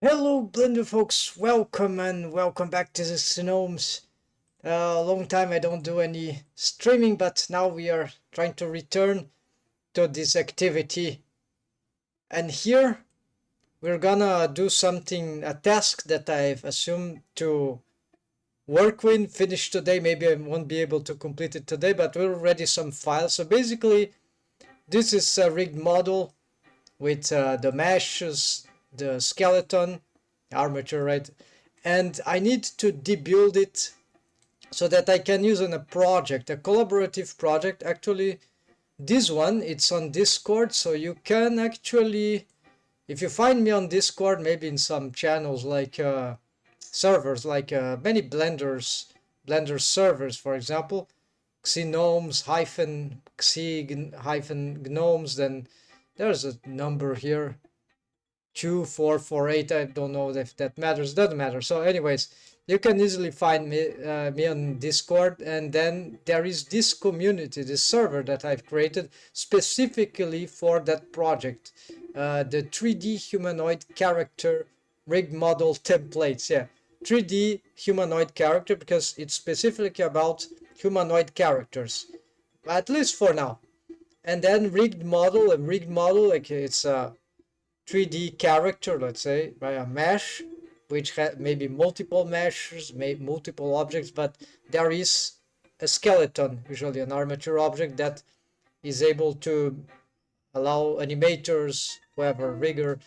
Hello Blender folks, welcome and welcome back to the Gnomes. Long time I don't do any streaming, but now we are trying to return to this activity. And here we're gonna do something, a task that I've assumed to work with, finish today. Maybe I won't be able to complete it today, but we're already some files. So basically, this is a rigged model with the meshes, the skeleton, armature, right? And I need to debuild it so that I can use in a project, a collaborative project. Actually, this one, it's on Discord, so you can actually, if you find me on Discord, maybe in some channels like servers, like many Blender servers, for example, Pxy-Gnomes hyphen Pxy hyphen Gnomes, then there's a number here, 2448. I don't know if that matters. Doesn't matter. So anyways, you can easily find me on Discord, and then there is this community, this server that I've created specifically for that project, the 3D humanoid character rigged model templates. Yeah, 3D humanoid character, because it's specifically about humanoid characters, at least for now. And then rigged model, like it's a 3D character, let's say, by a mesh, which has maybe multiple meshes, multiple objects, but there is a skeleton, usually an armature object, that is able to allow animators, whoever, rigger,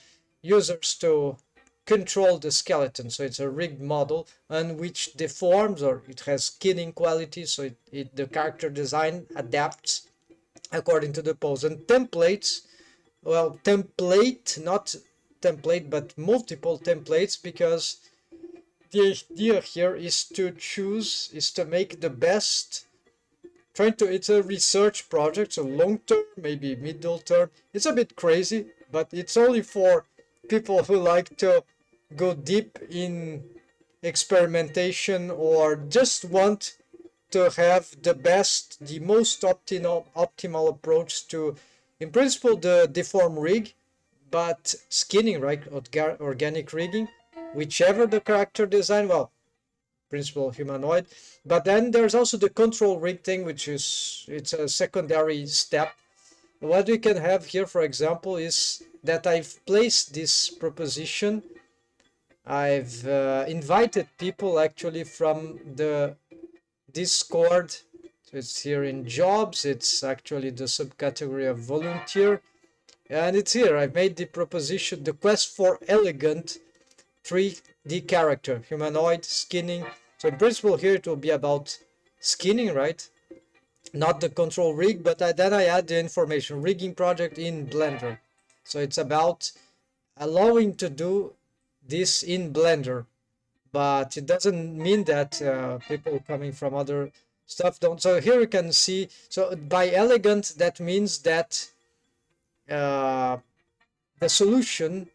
users to control the skeleton. So it's a rigged model, and which deforms, or it has skinning quality, so the character design adapts according to the pose. And templates, well, template, not template, but multiple templates, because the idea here is to choose, is to make the best, it's a research project, so long term, maybe middle term. It's a bit crazy, but it's only for people who like to go deep in experimentation, or just want to have the best, the most optimal approach to, in principle, the deform rig, but skinning, right? Organic rigging, whichever the character design, well, principle humanoid. But then there's also the control rig thing, which is, it's a secondary step. What we can have here, for example, is that I've placed this proposition. I've invited people actually from the Discord. So it's here in jobs. It's actually the subcategory of volunteer. And it's here. I've made the proposition, the quest for elegant 3D character, humanoid, skinning. So in principle here it will be about skinning, right? Not the control rig, but then I add the information, rigging project in Blender. So it's about allowing to do this in Blender, but it doesn't mean that people coming from other stuff don't. So here you can see, so by elegant, that means that the solutions,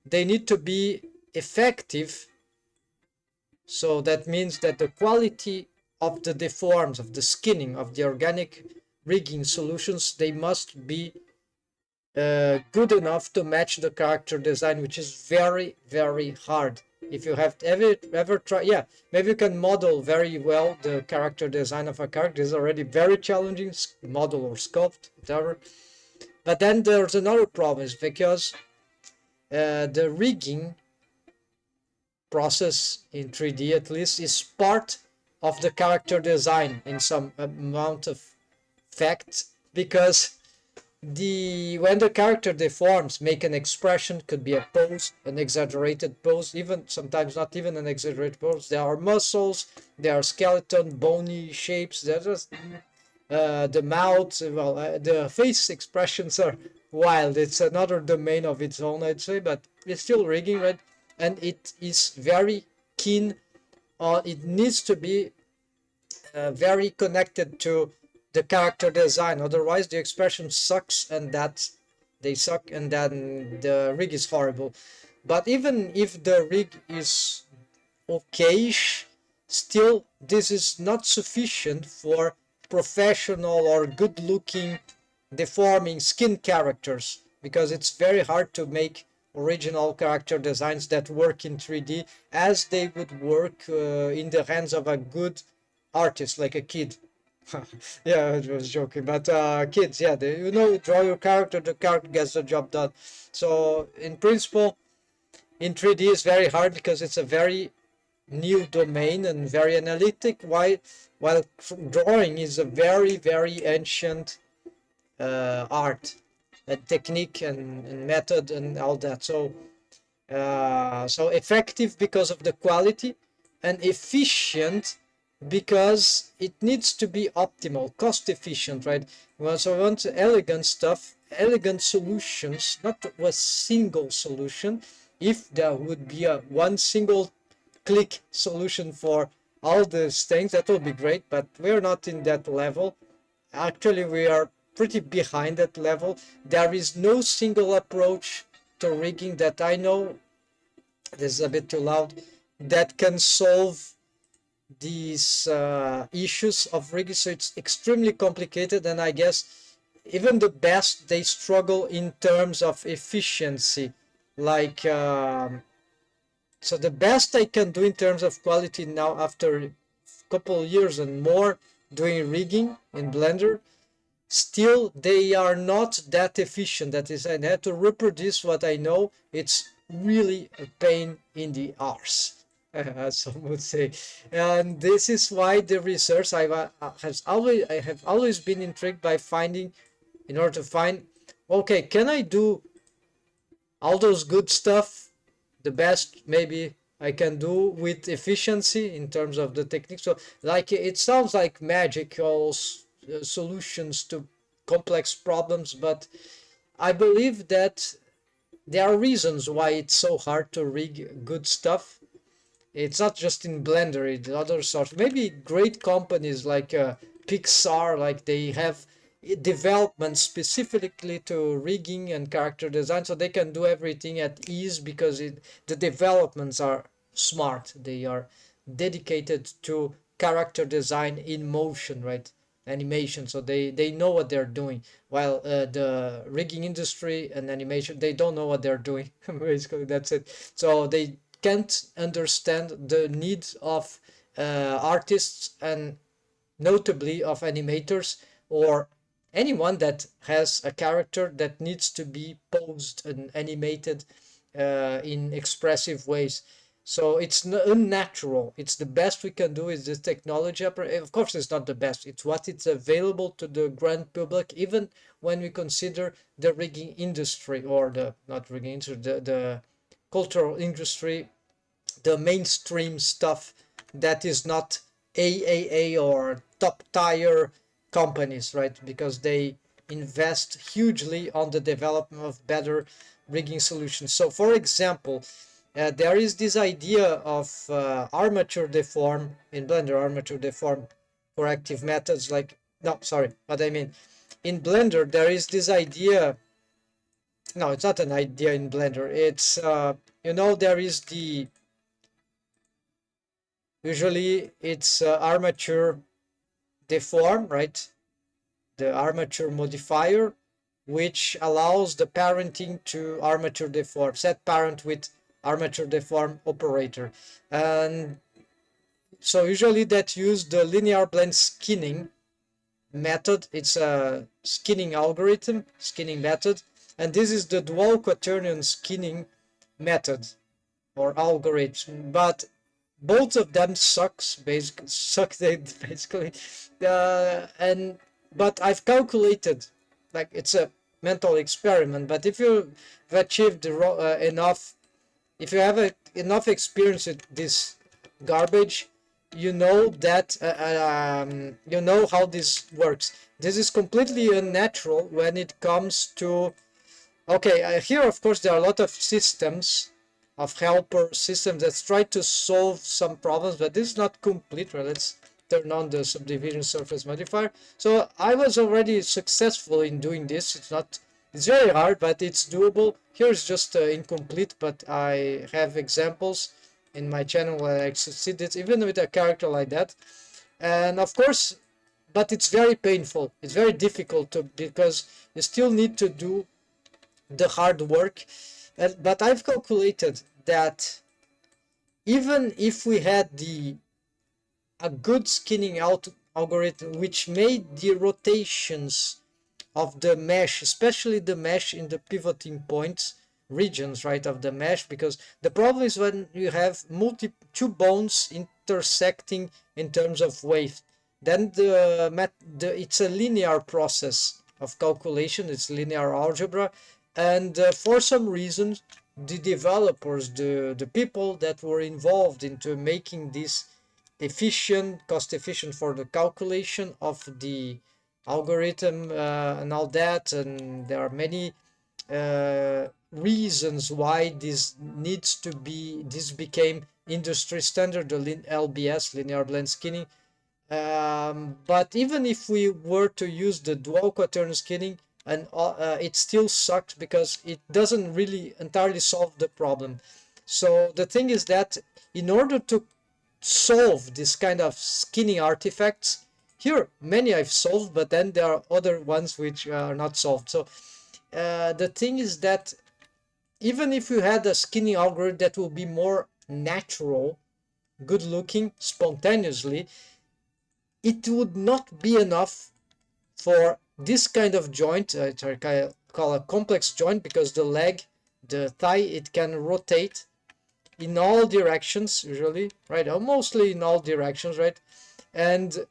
they need to be effective. So that means that the quality of the deforms, of the skinning, of the organic rigging solutions, they must be good enough to match the character design, which is very, very hard. If you have ever try, yeah, maybe you can model very well the character design of a character. It's already very challenging, model or sculpt, whatever. But then there's another problem, is because the rigging process in 3D, at least, is part of the character design in some amount of fact, because when the character deforms, make an expression, could be a pose, an exaggerated pose, even sometimes not even an exaggerated pose. There are muscles, there are skeleton, bony shapes. There's just the mouth. Well, the face expressions are wild. It's another domain of its own, I'd say, but it's still rigging, right? And it is very keen. It needs to be very connected to the character design, otherwise the expression sucks, and that they suck, and then the rig is horrible. But even if the rig is okayish, still this is not sufficient for professional or good looking deforming skin characters, because it's very hard to make original character designs that work in 3D as they would work in the hands of a good artist, like a kid. Yeah, I was joking, but kids, yeah, they, you draw your character, the character gets the job done. So in principle, in 3D is very hard because it's a very new domain and very analytic, while drawing is a very ancient art and technique and method and all that. So effective because of the quality, and efficient because it needs to be optimal, cost efficient, right? Well, so we want elegant stuff, elegant solutions, not a single solution. If there would be a one single click solution for all these things, that would be great, but we're not in that level. Actually, we are pretty behind that level. There is no single approach to rigging that I know, this is a bit too loud, that can solve these issues of rigging. So it's extremely complicated, and I guess even the best, they struggle in terms of efficiency. Like, so the best I can do in terms of quality now, after a couple years and more doing rigging in Blender, still they are not that efficient. That is, I had to reproduce what I know. It's really a pain in the arse, as some would say. And this is why the research I have always been intrigued by finding, in order to find, okay, can I do all those good stuff, the best maybe I can do with efficiency in terms of the technique. So like, it sounds like magical solutions to complex problems, but I believe that there are reasons why it's so hard to rig good stuff. It's not just in Blender, it's other sorts. Maybe great companies like Pixar, like they have development specifically to rigging and character design, so they can do everything at ease because the developments are smart. They are dedicated to character design in motion, right? Animation, so they know what they're doing, while the rigging industry and animation, they don't know what they're doing. Basically, that's it. So they can't understand the needs of artists, and notably of animators, or anyone that has a character that needs to be posed and animated in expressive ways. So it's unnatural. It's the best we can do is this technology. Of course, it's not the best. It's what it's available to the grand public, even when we consider the rigging industry, or the, not rigging industry, the cultural industry, the mainstream stuff that is not AAA or top tier companies, right? Because they invest hugely on the development of better rigging solutions. So for example, there is this idea of armature deform in Blender, armature deform corrective methods, like, no, sorry, what I mean, in Blender there is this idea, no, it's not an idea in Blender, it's there is the, usually it's armature deform, right? The armature modifier, which allows the parenting to armature deform, set parent with armature deform operator. And so usually that use the linear blend skinning method. It's a skinning algorithm, skinning method, and this is the dual quaternion skinning method or algorithm. But both of them basically. But I've calculated, like, it's a mental experiment, but if you've achieved enough, if you have enough experience with this garbage, you know that you know how this works. This is completely unnatural when it comes to, okay, here of course there are a lot of systems, of helper systems that try to solve some problems, but this is not complete, right? Let's turn on the subdivision surface modifier. So I was already successful in doing this. It's very hard, but it's doable. Here's just incomplete, but I have examples in my channel where I succeeded even with a character like that. And of course, but it's very painful. It's very difficult because you still need to do the hard work. But I've calculated that even if we had a good skinning out algorithm which made the rotations of the mesh, especially the mesh in the pivoting points regions, right, of the mesh, because the problem is when you have two bones intersecting in terms of weight, then it's a linear process of calculation, it's linear algebra, and for some reason the developers, the people that were involved into making this cost efficient for the calculation of the algorithm and all that, and there are many reasons why this became industry standard, the LBS, linear blend skinning. But even if we were to use the dual quaternion skinning, and it still sucks because it doesn't really entirely solve the problem. So the thing is that in order to solve this kind of skinning artifacts, here many I've solved, but then there are other ones which are not solved. So the thing is that even if you had a skinning algorithm that will be more natural, good looking, spontaneously, it would not be enough for this kind of joint. I call a complex joint because the leg, the thigh, it can rotate in all directions usually, right? Or mostly in all directions, right? And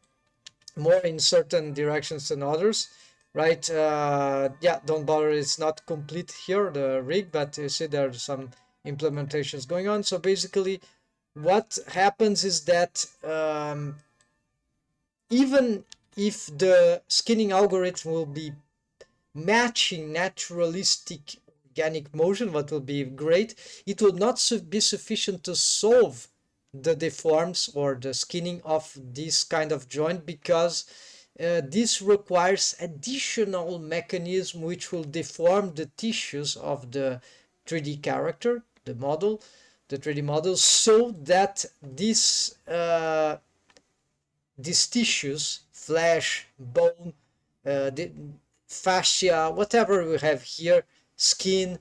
more in certain directions than others, right? Yeah, don't bother, it's not complete here, the rig, but you see there are some implementations going on. So basically what happens is that even if the skinning algorithm will be matching naturalistic organic motion, what will be great, it will not be sufficient to solve the deforms or the skinning of this kind of joint, because this requires additional mechanism which will deform the tissues of the 3D character, the model, the 3D model, so that these tissues, flesh, bone, the fascia, whatever we have here, skin,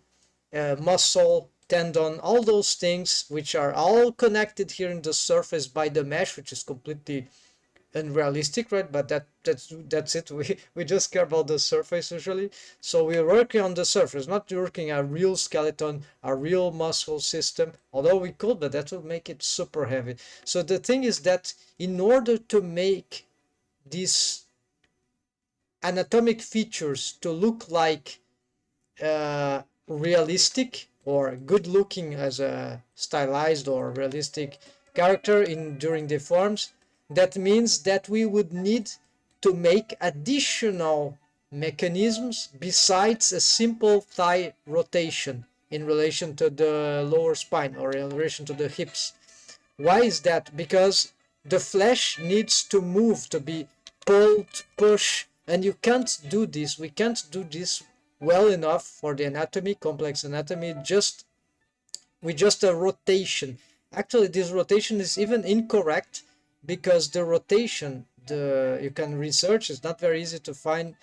muscle, tendon, all those things which are all connected here in the surface by the mesh, which is completely unrealistic, right? But that's it. We just care about the surface usually. So we're working on the surface, not working a real skeleton, a real muscle system, although we could, but that would make it super heavy. So the thing is that in order to make these anatomic features to look like realistic or good looking as a stylized or realistic character during the forms, that means that we would need to make additional mechanisms besides a simple thigh rotation in relation to the lower spine or in relation to the hips. Why is that? Because the flesh needs to move, to be pulled, pushed, and you can't do this. We can't do this well enough for the anatomy, complex anatomy, with just a rotation. Actually, this rotation is even incorrect, because the rotation, you can research, it's not very easy to find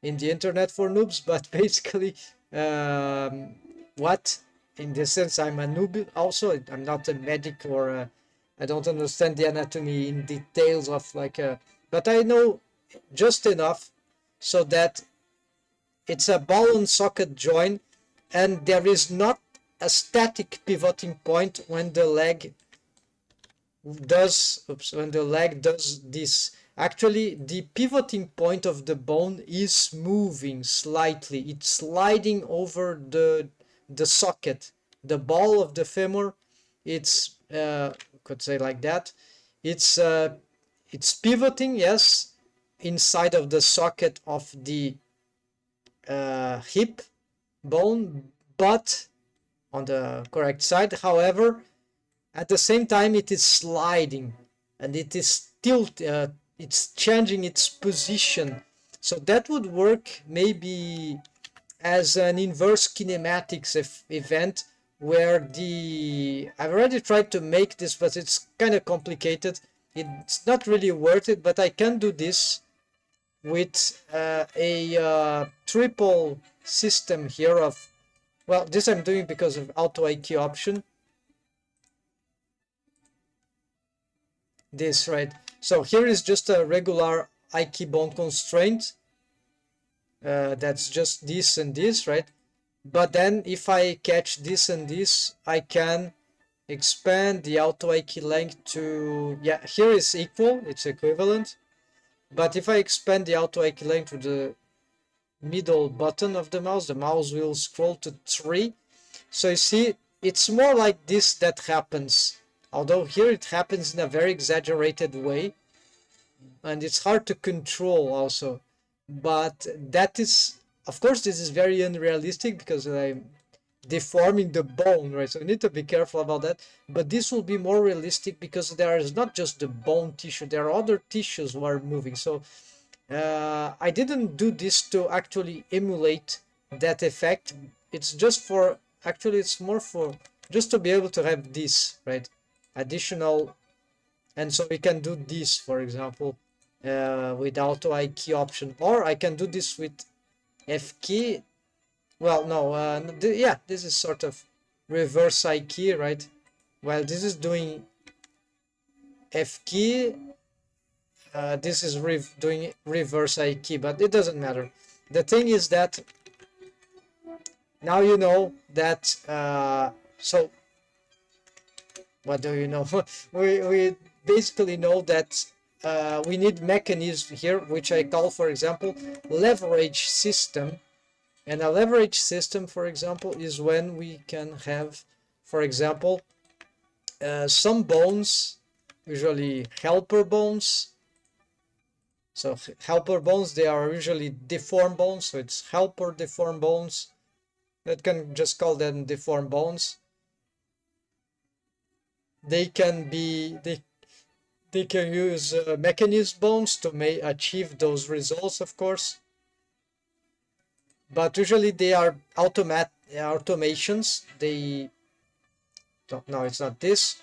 in the internet for noobs, but basically what, in this sense, I'm a noob also, I'm not a medic, or I don't understand the anatomy in details of but I know just enough so that it's a ball and socket joint, and there is not a static pivoting point when the leg does this. Actually, the pivoting point of the bone is moving slightly. It's sliding over the socket. The ball of the femur, it's could say like that. It's pivoting, yes, inside of the socket of the hip bone, but on the correct side. However, at the same time, it is sliding, and it is it's changing its position. So that would work maybe as an inverse kinematics event, where I've already tried to make this, but it's kind of complicated. It's not really worth it, but I can do this with a triple system here of, well, this I'm doing because of auto IQ option. This, right? So here is just a regular IQ bone constraint. That's just this and this, right? But then if I catch this and this, I can expand the auto IQ length to, yeah, here is equal, it's equivalent. But if I expand the auto IQ length to the middle button of the mouse will scroll to 3. So you see, it's more like this that happens. Although here it happens in a very exaggerated way. And it's hard to control also. But that is, of course, this is very unrealistic because I'm deforming the bone, right? So you need to be careful about that. But this will be more realistic because there is not just the bone tissue, there are other tissues who are moving. So I didn't do this to actually emulate that effect. It's just for, actually it's more for just to be able to have this, right? Additional, and so we can do this, for example, with auto IQ option, or I can do this with F key. Well, no, yeah, this is sort of reverse IQ, right? Well, this is doing F key. This is doing reverse IQ, but it doesn't matter. The thing is that now you know that, so what do you know? we basically know that we need mechanism here, which I call, for example, leverage system. And a leverage system, for example, is when we can have, for example, some bones, usually helper bones. So helper bones, they are usually deformed bones. So it's helper deformed bones. That can just call them deformed bones. They can be, they can use mechanism bones to achieve those results, of course. But usually they are automations. They don't, no, it's not this.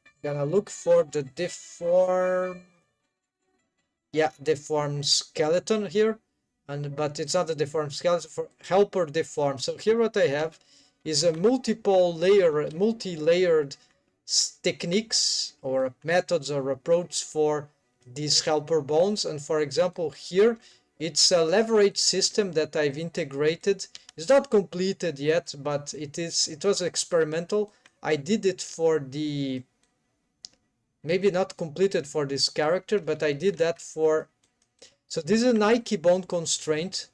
I'm gonna look for the deform, yeah, deformed skeleton here, but it's not a deformed skeleton, for helper deform. So here what I have is a multi-layered techniques or methods or approach for these helper bones. And for example, here it's a leverage system that I've integrated. It's not completed yet, but it was experimental. I did it for the, maybe not completed for this character, but I did that for, so this is an IQ bone constraint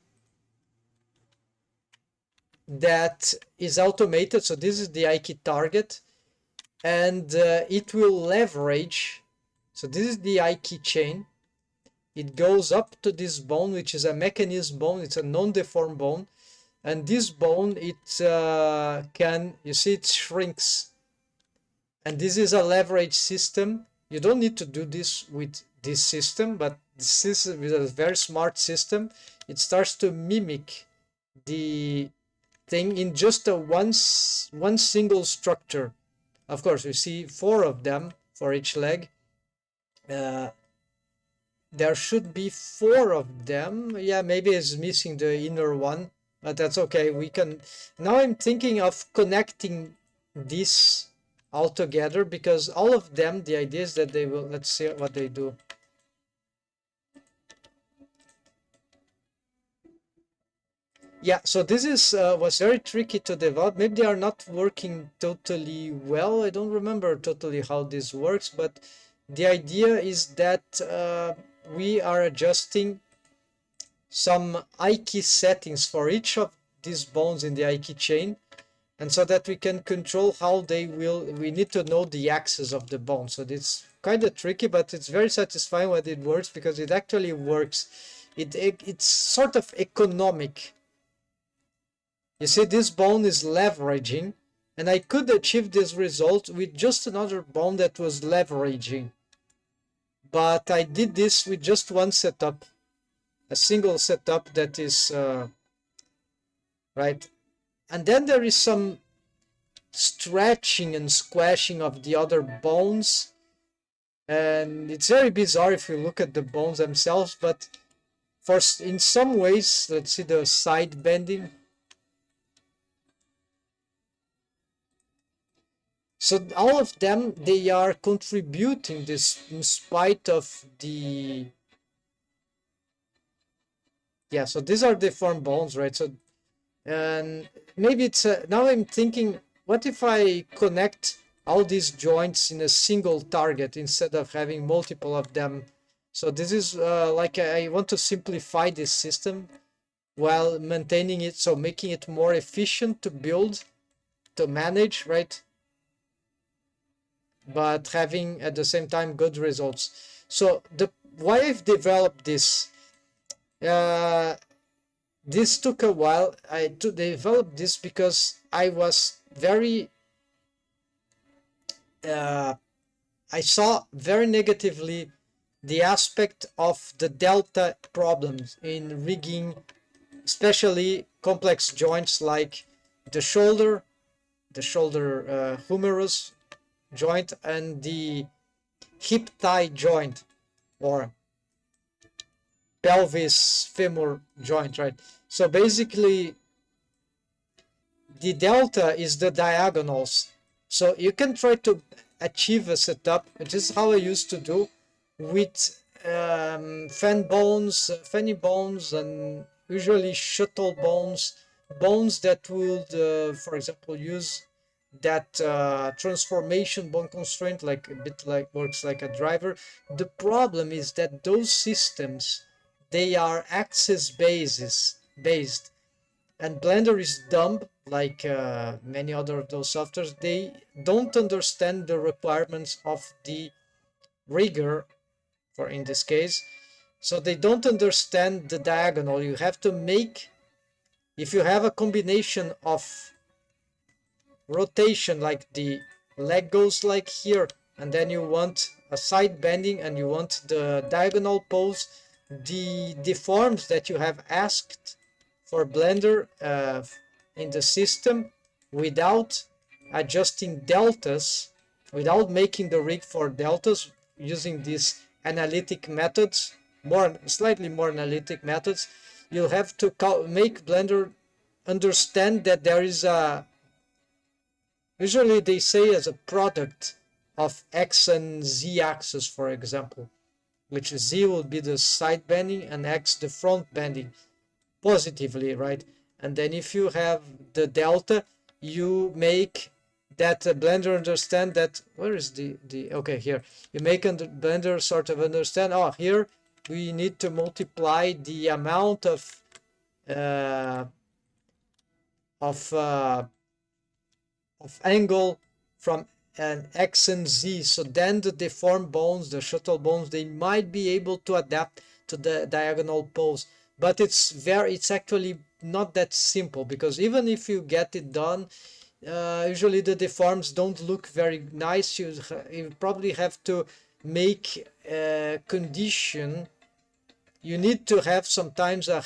that is automated. So this is the IQ target, and it will leverage. So this is the IQ chain. It goes up to this bone, which is a mechanism bone. It's a non-deformed bone. And this bone, it can, you see, it shrinks. And this is a leverage system. You don't need to do this with this system, but this is with a very smart system. It starts to mimic the thing in just a one single structure. Of course, you see 4 of them for each leg. There should be 4 of them. Yeah, maybe it's missing the inner one, but that's okay. We can, now I'm thinking of connecting this all together, because all of them, the idea is that they will, let's see what they do. Yeah, so this is was very tricky to develop. Maybe they are not working totally well. I don't remember totally how this works, but the idea is that we are adjusting some IQ settings for each of these bones in the IQ chain, and so that we can control how they will, we need to know the axis of the bone. So it's kind of tricky, but it's very satisfying when it works, because it actually works. It's sort of economic. You see, this bone is leveraging, and I could achieve this result with just another bone that was leveraging. But I did this with just one setup, a single setup that is, right? And then there is some stretching and squashing of the other bones. And it's very bizarre if you look at the bones themselves, but in some ways, let's see the side bending. So all of them, they are contributing this in spite of the, yeah, so these are deformed bones, right? So, and maybe it's, now I'm thinking, what if I connect all these joints in a single target instead of having multiple of them? So this is like I want to simplify this system while maintaining it, so making it more efficient to build, to manage, right? But having at the same time good results. So the why I've developed this, this took a while. I to develop this because I was very I saw very negatively the aspect of the delta problems in rigging, especially complex joints like the shoulder humerus joint and the hip thigh joint or pelvis femur joint, right? So basically the delta is the diagonals. So you can try to achieve a setup, which is how I used to do with fanny bones, and usually shuttle bones, bones that would, for example, use that transformation bone constraint, like a bit like works like a driver. The problem is that those systems, they are axis based, and Blender is dumb, like many other of those softwares. They don't understand the requirements of the rigger, for in this case. So they don't understand the diagonal. You have to make, if you have a combination of rotation, like the leg goes like here, and then you want a side bending and you want the diagonal pose, the deforms that you have asked for Blender in the system without adjusting deltas, without making the rig for deltas using these analytic methods, slightly more analytic methods, you'll have to make Blender understand that there is a, usually they say as a product of X and Z axis, for example, which Z will be the side bending and X the front bending positively, right? And then if you have the delta, you make that Blender understand that, where is the okay, here, you make Blender sort of understand, oh, here we need to multiply the amount of angle from an X and Z. So then the deformed bones, the shuttle bones, they might be able to adapt to the diagonal pose. But it's actually not that simple, because even if you get it done, usually the deforms don't look very nice. You probably have to make a condition. You need to have sometimes a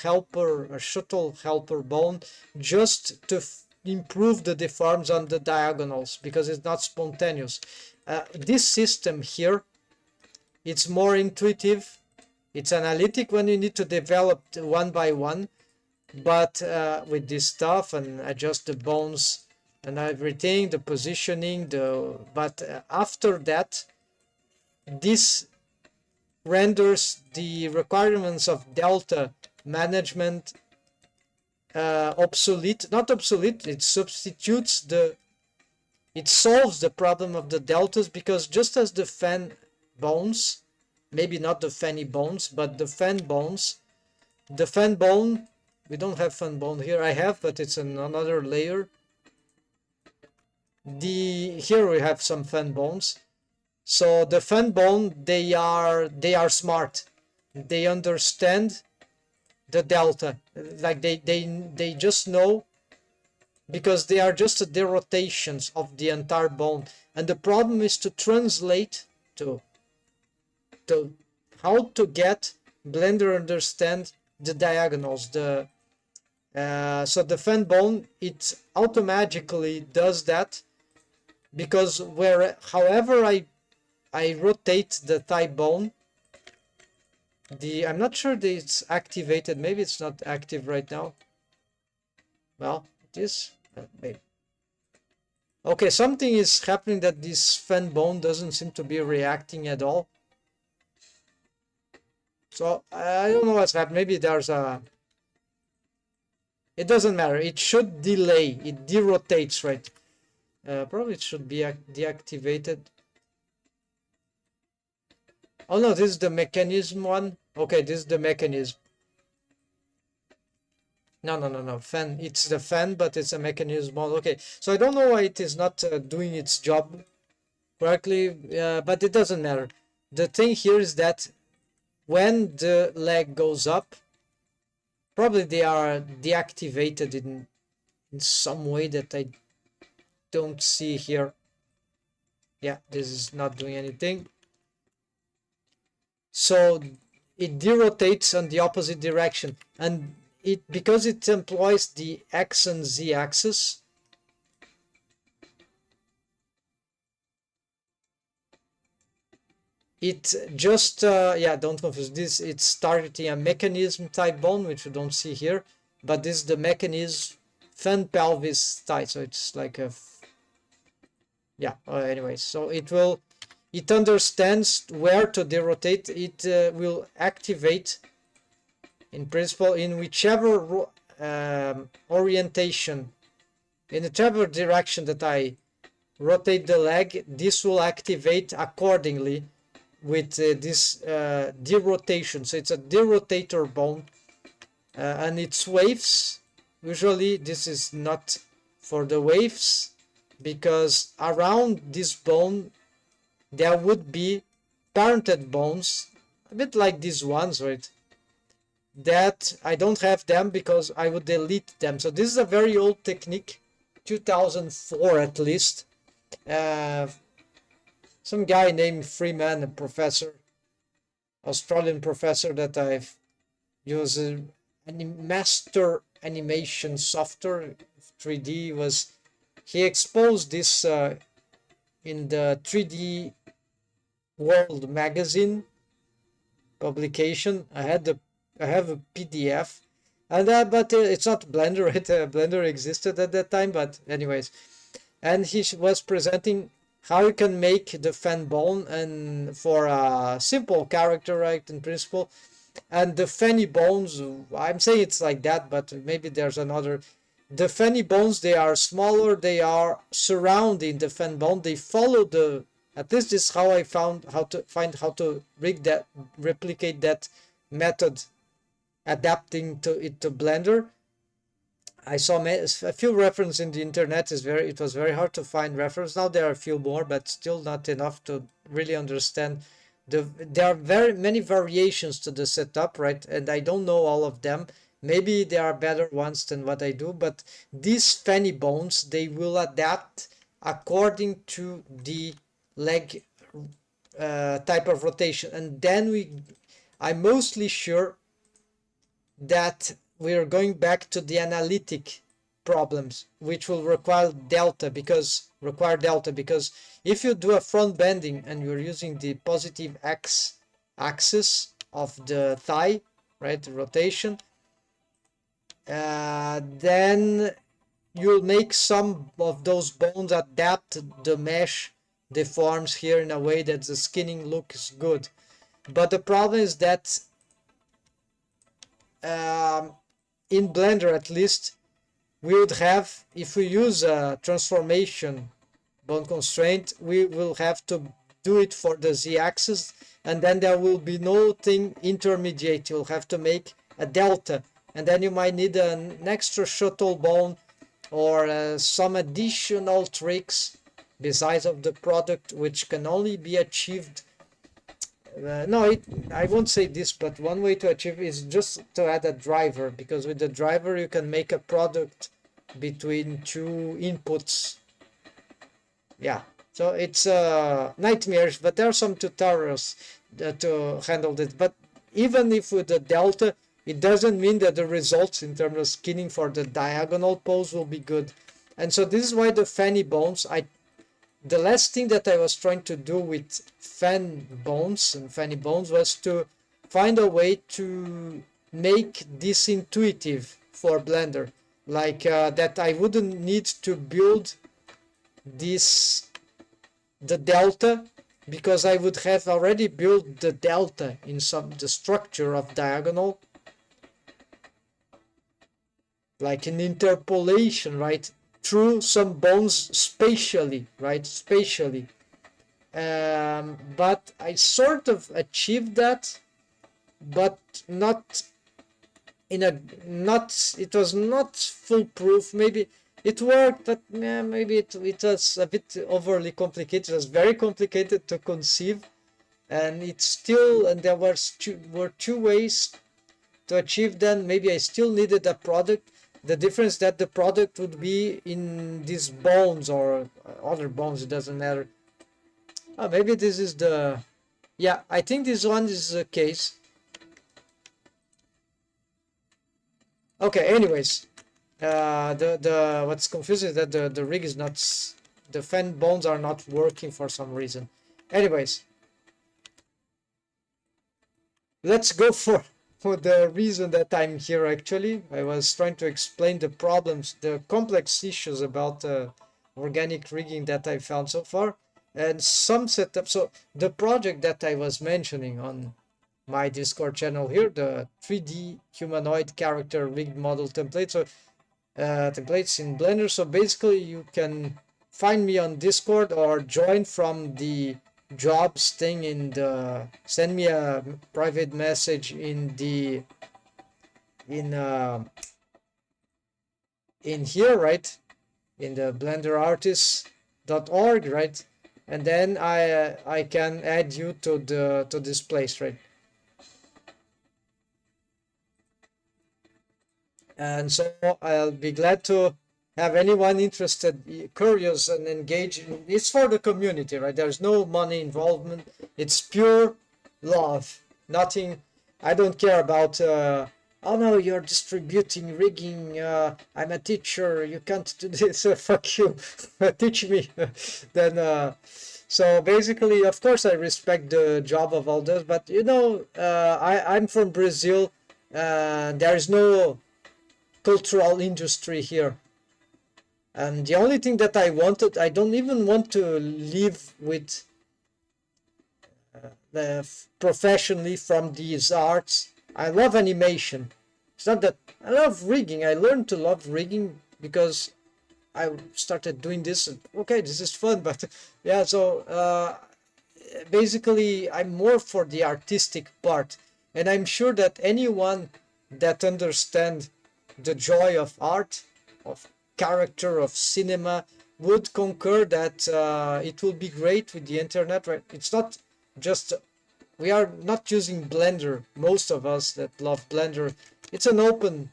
shuttle helper bone, just to improve the deforms on the diagonals, because it's not spontaneous. This system here, it's more intuitive. It's analytic when you need to develop one by one, but with this stuff and adjust the bones and everything, the positioning, but after that, this renders the requirements of delta management obsolete. Not obsolete, it substitutes it solves the problem of the deltas, because just as the fan bones, maybe not the fanny bones, but the fan bones, the fan bone, we don't have fan bone here, I have, but it's in another layer. Here we have some fan bones. So the fan bone, they are smart. They understand the delta, like they just know, because they are just the rotations of the entire bone. And the problem is to translate to how to get Blender understand the diagonals. So the fan bone, it automatically does that, because however I rotate the thigh bone, I'm not sure that it's activated. Maybe it's not active right now. Well, it is. Maybe. Okay, something is happening that this fan bone doesn't seem to be reacting at all. So I don't know what's happening. Maybe there's a... It doesn't matter. It should delay. It derotates, right? Probably it should be deactivated. Oh no, this is the mechanism one. Okay, this is the mechanism. No. Fan. It's the fan, but it's a mechanism one. Okay, so I don't know why it is not doing its job correctly, but it doesn't matter. The thing here is that when the leg goes up, probably they are deactivated in some way that I don't see here. Yeah, this is not doing anything. So it derotates on the opposite direction, and because it employs the X and Z axis, it just yeah, don't confuse this. It's targeting a mechanism type bone, which you don't see here, but this is the mechanism fan pelvis type, so it's like a... Yeah, anyway, so it understands where to derotate. It will activate in principle in whichever orientation, in whichever direction that I rotate the leg. This will activate accordingly with this derotation. So it's a derotator bone, and its waves, usually this is not for the waves, because around this bone there would be parented bones, a bit like these ones, right? That I don't have them because I would delete them. So this is a very old technique, 2004 at least. Some guy named Freeman, a professor, Australian professor that I've used, master animation software, 3D was... He exposed this in the 3D World magazine publication. I have a PDF, and but it's not Blender. Right? Blender existed at that time, but anyways, and he was presenting how you can make the fan bone and for a simple character, right, in principle, and the fanny bones. I'm saying it's like that, but maybe there's another. The fanny bones, they are smaller. They are surrounding the fan bone. They follow the... At least this is how I found how to replicate that method, adapting to it to Blender. I saw a few references in the internet. It was very hard to find reference. Now there are a few more, but still not enough to really understand. There are very many variations to the setup, right? And I don't know all of them. Maybe there are better ones than what I do, but these fanny bones, they will adapt according to the leg type of rotation. And then I'm mostly sure that we're going back to the analytic problems, which will require delta, because if you do a front bending and you're using the positive X axis of the thigh, right, rotation, then you'll make some of those bones adapt the mesh deforms here in a way that the skinning looks good. But the problem is that in Blender, at least, we would have, if we use a transformation bone constraint, we will have to do it for the z-axis, and then there will be nothing intermediate. You'll have to make a delta, and then you might need an extra shuttle bone or some additional tricks besides of the product, which can only be achieved. I won't say this, but one way to achieve is just to add a driver, because with the driver you can make a product between two inputs. Yeah, so it's nightmarish, but there are some tutorials to handle this. But even if with the delta, it doesn't mean that the results in terms of skinning for the diagonal pose will be good. And so this is why the fanny bones, the last thing that I was trying to do with fanny bones was to find a way to make this intuitive for Blender, like that I wouldn't need to build the delta, because I would have already built the delta in the structure of diagonal, like an interpolation, right, through some bones spatially, right, spatially. But I sort of achieved that, but not in a it was not foolproof. Maybe it worked, but maybe it was a bit overly complicated. It was very complicated to conceive, and there were two ways to achieve that. Maybe I still needed a product. The difference that the product would be in these bones or other bones, it doesn't matter. Maybe this is the, yeah, I think this one is the case. Okay, anyways, what's confusing is that the rig is not, the fan bones are not working for some reason. Anyways, let's go for the reason that I'm here. Actually, I was trying to explain the problems, the complex issues about organic rigging that I found so far, and some setup. So the project that I was mentioning on my Discord channel here, the 3D Humanoid Character Rigged Model template. So templates in Blender. So basically you can find me on Discord or join from the jobs thing in the, send me a private message in the in here, right, in the blenderartist.org, right, and then I can add you to this place, right. And so I'll be glad to have anyone interested, curious, and engaged. It's for the community, right? There's no money involvement. It's pure love. Nothing. I don't care about, oh no, you're distributing rigging. I'm a teacher. You can't do this. Fuck you. Teach me. Then, so basically, of course, I respect the job of all those. But, you know, I'm from Brazil. There is no cultural industry here, and the only thing that I wanted, I don't even want to live with professionally from these arts. I love animation. It's not that I love rigging. I learned to love rigging because I started doing this. Okay, this is fun, but yeah, so basically I'm more for the artistic part, and I'm sure that anyone that understands the joy of art, of character, of cinema, would concur that it will be great with the internet, right? It's not just, we are not using Blender, most of us that love Blender. It's an open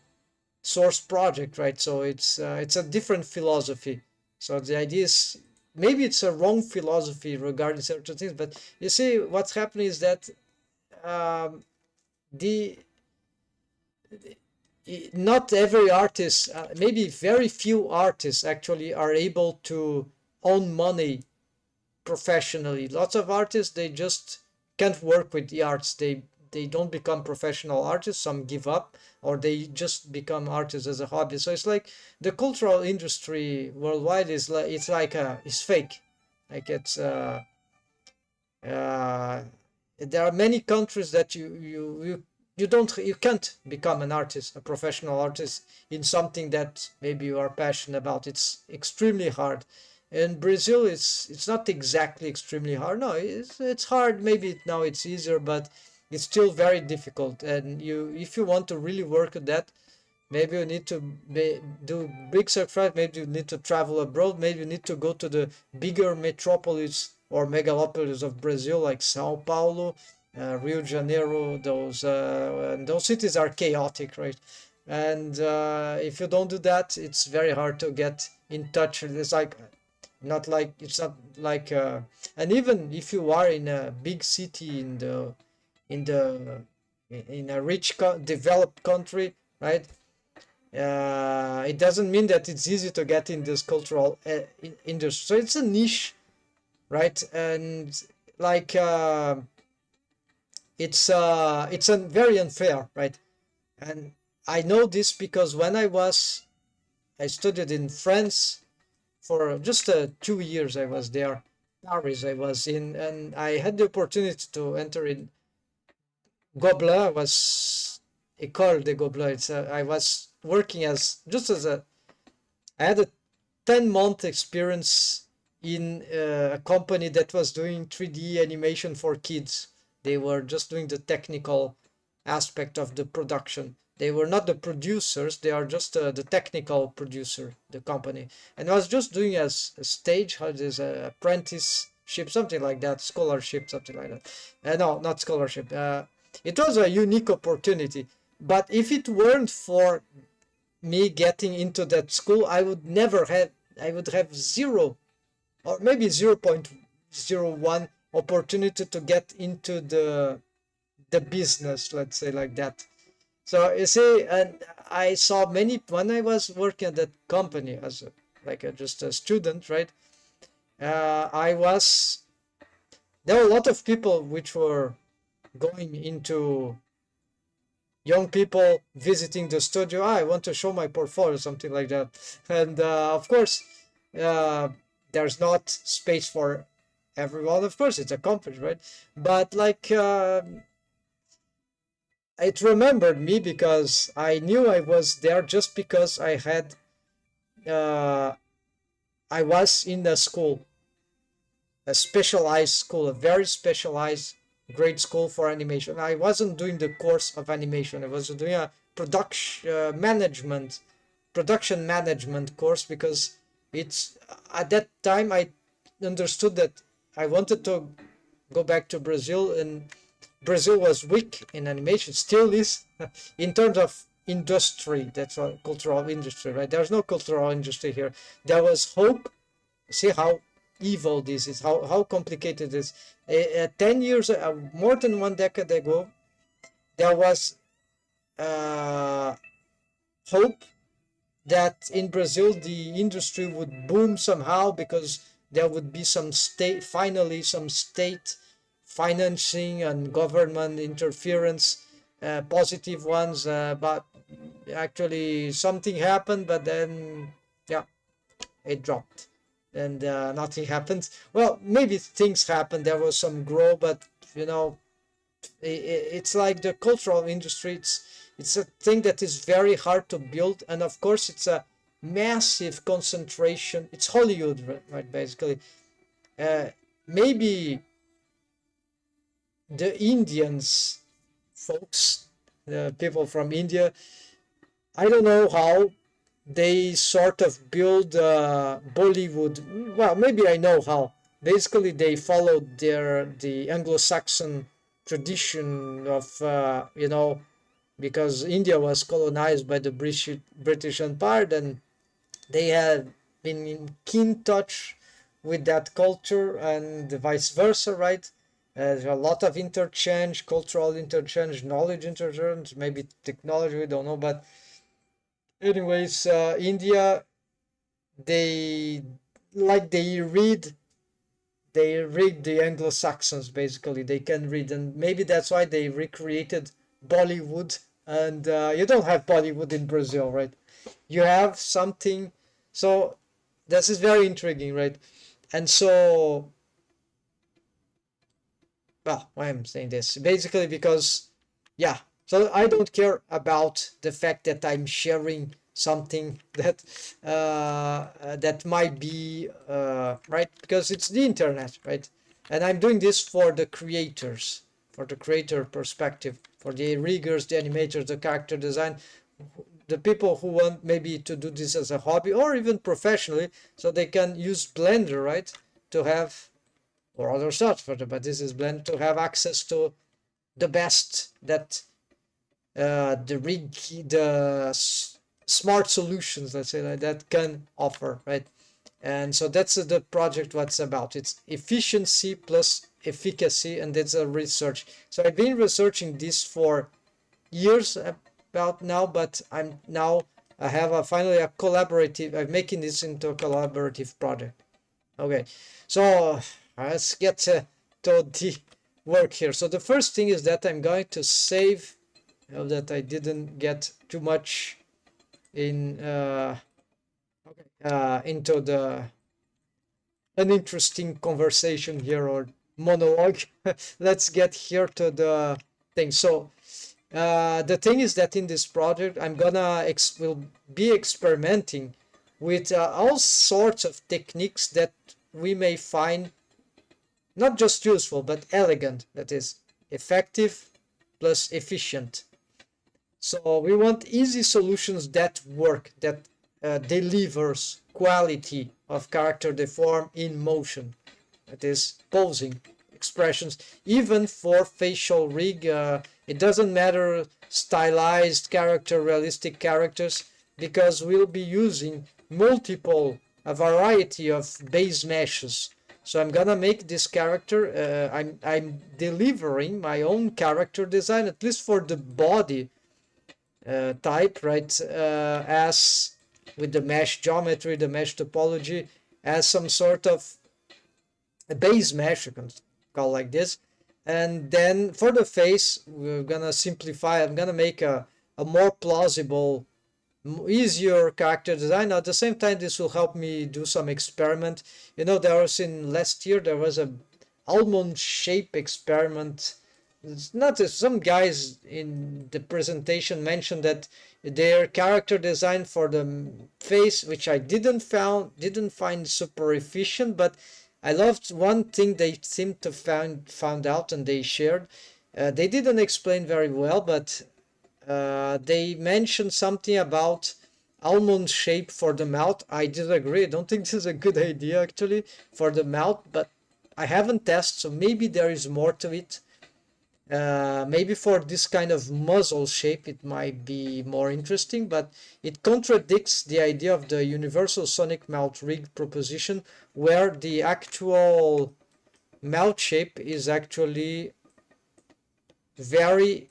source project, right? So it's a different philosophy. So the idea is, maybe it's a wrong philosophy regarding certain things, but you see what's happening is that not every artist, maybe very few artists actually are able to own money professionally. Lots of artists, they just can't work with the arts. They don't become professional artists. Some give up, or they just become artists as a hobby. So it's like the cultural industry worldwide is like, it's fake. Like it's there are many countries that you can't become an artist, a professional artist in something that maybe you are passionate about. It's extremely hard. In Brazil, it's not exactly extremely hard. No, it's hard. Maybe now it's easier, but it's still very difficult. And if you want to really work at that, maybe you need to do big sacrifice. Maybe you need to travel abroad. Maybe you need to go to the bigger metropolis or megalopolis of Brazil, like Sao Paulo, Rio de Janeiro. Those cities are chaotic, right? And if you don't do that, it's very hard to get in touch. It's like not like it's not like and even if you are in a big city in a rich developed country, right? It doesn't mean that it's easy to get in this cultural industry. So it's a niche, right? And like it's very unfair, right? And I know this because when I studied in France for just 2 years. I was there. Paris I was in, and I had the opportunity to enter in Gobelin. I was École de Gobelin. I was working as just as a I had a 10-month experience in a company that was doing 3D animation for kids. They were just doing the technical aspect of the production. They were not the producers, they are just the technical producer, the company. And I was just doing as a stage, how this apprenticeship, something like that, scholarship, something like that. No, not scholarship. It was a unique opportunity. But if it weren't for me getting into that school, I would have zero or maybe 0.01 opportunity to get into the business, let's say like that. So you see, and I saw many when I was working at that company as just a student, right? I was There were a lot of people which were going into young people visiting the studio. I want to show my portfolio, something like that. And of course, there's not space for everyone. Of course, it's a conference, right? But it remembered me because I knew I was there just because I was in a school, a specialized school, a very specialized grade school for animation. I wasn't doing the course of animation. I was doing a production management course, because it's at that time I understood that I wanted to go back to Brazil, and Brazil was weak in animation, still is, in terms of industry. That's a cultural industry, right? There's no cultural industry here. There was hope. See how evil this is, how complicated it is. 10 years, more than 1 decade ago, there was hope that in Brazil the industry would boom somehow, because there would be some state financing and government interference, positive ones, but actually something happened, but then yeah, it dropped, and nothing happened. Well, maybe things happened, there was some growth, but it's like the cultural industry. It's a thing that is very hard to build, and of course it's a massive concentration. It's Hollywood, right? Basically, maybe the Indians folks, the people from India, I don't know how they sort of build Bollywood. Well, maybe I know how. Basically, they followed the Anglo-Saxon tradition of because India was colonized by the British Empire, and they had been in keen touch with that culture, and vice versa, right? There's a lot of interchange, cultural interchange, knowledge interchange, maybe technology, we don't know. But anyways, India, they read the Anglo-Saxons, basically. They can read, and maybe that's why they recreated Bollywood. And you don't have Bollywood in Brazil, right? You have something. So this is very intriguing, right? And so, well, why I'm saying this, basically because, yeah, so I don't care about the fact that I'm sharing something that that might be right, because it's the internet, right? And I'm doing this for the creators, for the creator perspective, for the riggers, the animators, the character design, the people who want maybe to do this as a hobby or even professionally, so they can use Blender, right, to have, or other software, but this is Blender, to have access to the best that the smart solutions, let's say, like that, can offer, right? And so that's the project. What's about? It's efficiency plus efficacy, and that's a research. So I've been researching this for years about now, but I have finally a collaborative. I'm making this into a collaborative project. Okay, so let's get to the work here. So the first thing is that I'm going to save, that I didn't get too much in into the an interesting conversation here, or monologue. Let's get here to the thing. So the thing is that in this project, I'm gonna will be experimenting with all sorts of techniques that we may find not just useful but elegant. That is effective plus efficient. So we want easy solutions that work, that delivers quality of character deform in motion. That is posing expressions, even for facial rig. It doesn't matter stylized character, realistic characters, because we'll be using a variety of base meshes. So I'm gonna make this character. I'm delivering my own character design, at least for the body type, right? As with the mesh geometry, the mesh topology, as some sort of a base mesh, you can call like this. And then for the face, we're gonna simplify. I'm gonna make a more plausible, easier character design. At the same time, this will help me do some experiment. You know, there was in last year, there was a almond shape experiment. It's not some guys in the presentation mentioned that their character design for the face, which I didn't find super efficient, but I loved one thing they seemed to found out and they shared. They didn't explain very well, but they mentioned something about almond shape for the mouth. I disagree. I don't think this is a good idea actually for the mouth, but I haven't tested, so maybe there is more to it. Maybe for this kind of muzzle shape it might be more interesting, but it contradicts the idea of the universal sonic mouth rig proposition, where the actual mouth shape is actually very,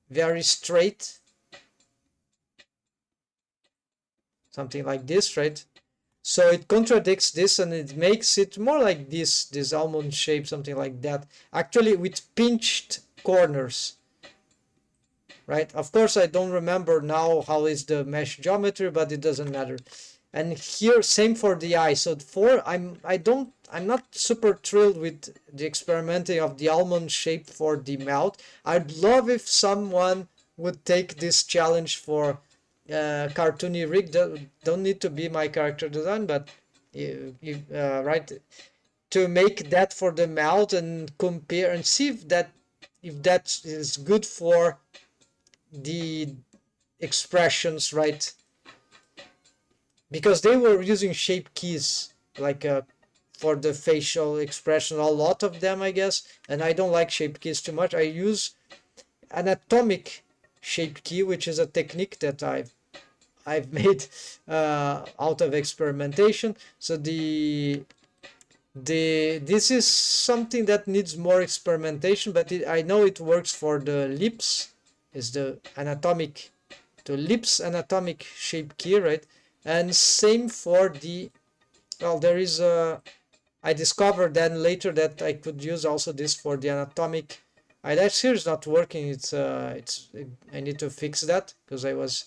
very straight, something like this, right? So it contradicts this and it makes it more like this almond shape, something like that, actually with pinched corners, right? Of course, I don't remember now how is the mesh geometry, but it doesn't matter. And here, same for the eye. So I'm not super thrilled with the experimenting of the almond shape for the mouth. I'd love if someone would take this challenge for cartoony rig. Don't need to be my character design, but right, to make that for the mouth and compare and see if that is good for the expressions, right? Because they were using shape keys like for the facial expression, a lot of them, I guess, and I don't like shape keys too much. I use anatomic shape key, which is a technique that I've made out of experimentation. So this is something that needs more experimentation, but I know it works for the lips. Is the lips anatomic shape key, right? And same for the, well, there is I discovered then later that I could use also this for the anatomic. That here is not working. I need to fix that because I was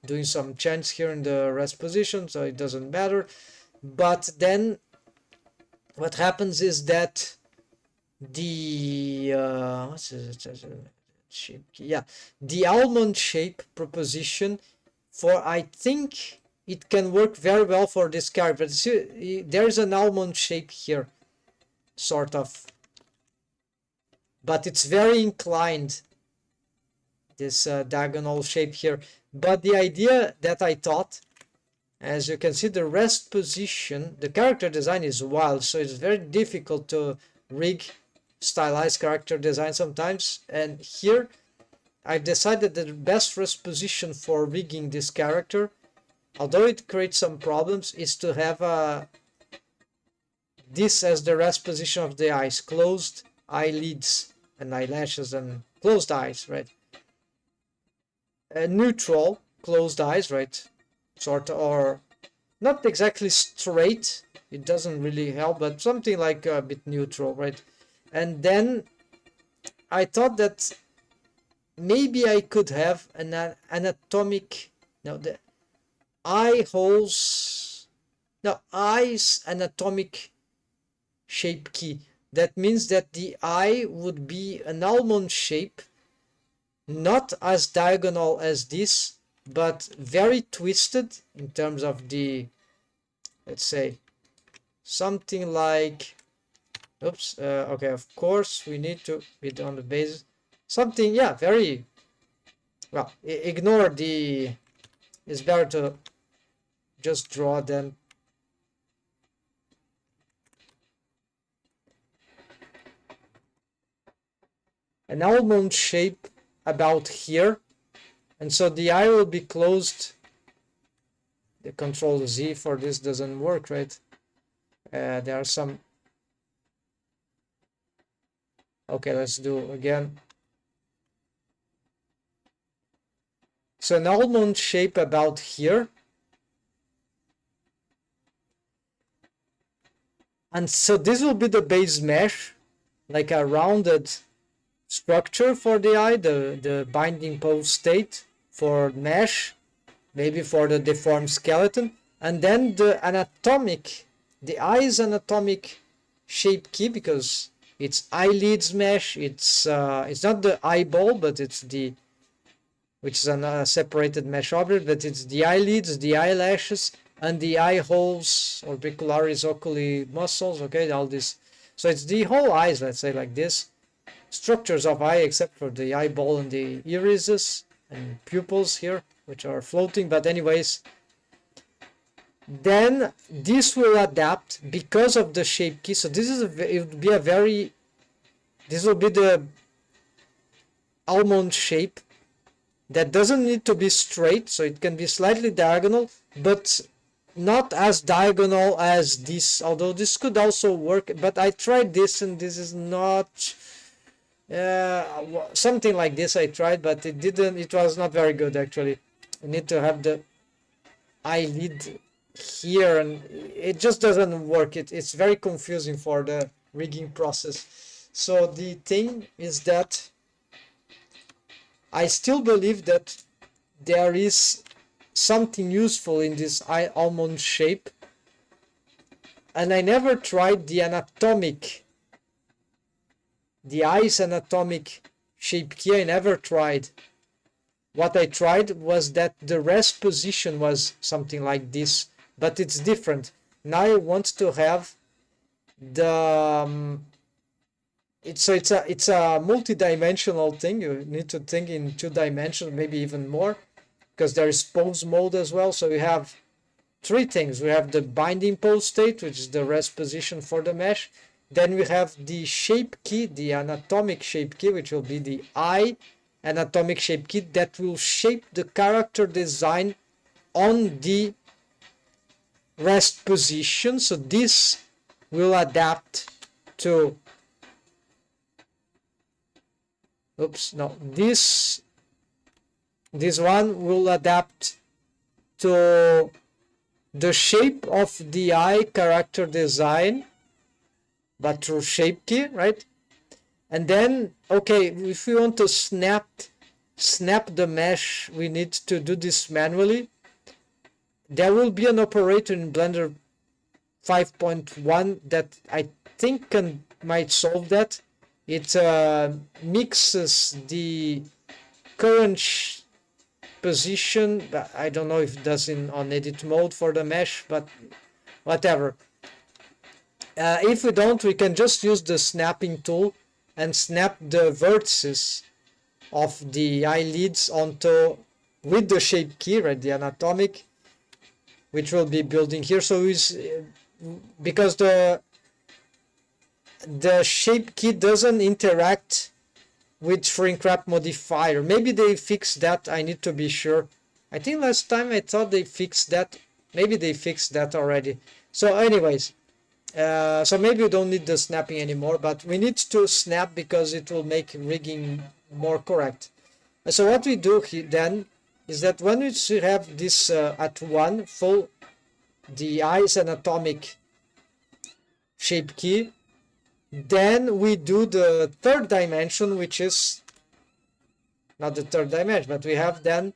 doing some change here in the rest position, so it doesn't matter. But then what happens is that the shape, yeah, the almond shape proposition, for I think it can work very well for this character. But see, there's an almond shape here, sort of, but it's very inclined, this diagonal shape here. But the idea that I thought, as you can see, the rest position, the character design is wild, so it's very difficult to rig stylized character design sometimes. And here I've decided that the best rest position for rigging this character, although it creates some problems, is to have this as the rest position of the eyes, closed eyelids and eyelashes and closed eyes, right? Neutral closed eyes, right? Sort of, or not exactly straight, it doesn't really help, but something like a bit neutral, right? And then I thought that maybe I could have an anatomic, no, the eye holes, no, eyes anatomic shape key. That means that the eye would be an almond shape, not as diagonal as this, but very twisted in terms of the, let's say, something like, oops, okay, of course, we need to be on the base. Something, yeah, very, well, ignore the, it's better to just draw them. An almond shape about here, and so the eye will be closed. The Control Z for this doesn't work, right? There are some. Okay, let's do again. So an almond shape about here. And so this will be the base mesh, like a rounded structure for the eye, the binding pose state for mesh, maybe for the deformed skeleton. And then the eye's anatomic shape key, because it's eyelids mesh, it's not the eyeball, but it's the, which is a separated mesh object, but it's the eyelids, the eyelashes, and the eye holes, orbicularis oculi muscles, okay, all this. So it's the whole eyes, let's say, like this. Structures of eye, except for the eyeball and the irises and pupils here, which are floating, but anyways. Then this will adapt because of the shape key. So this is it would be a very, this will be the almond shape that doesn't need to be straight, so it can be slightly diagonal, but not as diagonal as this, although this could also work. But I tried this and this is not something like this I tried, but it was not very good actually. You need to have the eyelid here and it just doesn't work. It's very confusing for the rigging process. So the thing is that I still believe that there is something useful in this eye almond shape, and I never tried the eye's anatomic shape key. I never tried. What I tried was that the rest position was something like this, but it's different. Now I want to have the it's a multi-dimensional thing. You need to think in 2 dimensions, maybe even more, because there is pose mode as well. So we have 3 things. We have the binding pose state, which is the rest position for the mesh. Then we have the shape key, the anatomic shape key, which will be the eye anatomic shape key that will shape the character design on the rest position. So this will adapt to, oops, no, this one will adapt to the shape of the eye character design, but through shape key, right? And then, okay, if we want to snap the mesh, we need to do this manually. There will be an operator in Blender 5.1 that I think might solve that. It mixes the current position. I don't know if it does on edit mode for the mesh, but whatever. If we don't, we can just use the snapping tool and snap the vertices of the eyelids onto, with the shape key, right, the anatomic, which will be building here. So it's because the shape key doesn't interact with shrink wrap modifier. Maybe they fixed that. I need to be sure. I think last time I thought they fixed that. Maybe they fixed that already. So anyways, so maybe you don't need the snapping anymore, but we need to snap because it will make rigging more correct. So what we do here then is that when we have this at 1 full, the eye's anatomic shape key, then we do the 3rd dimension, which is not the 3rd dimension, but we have then,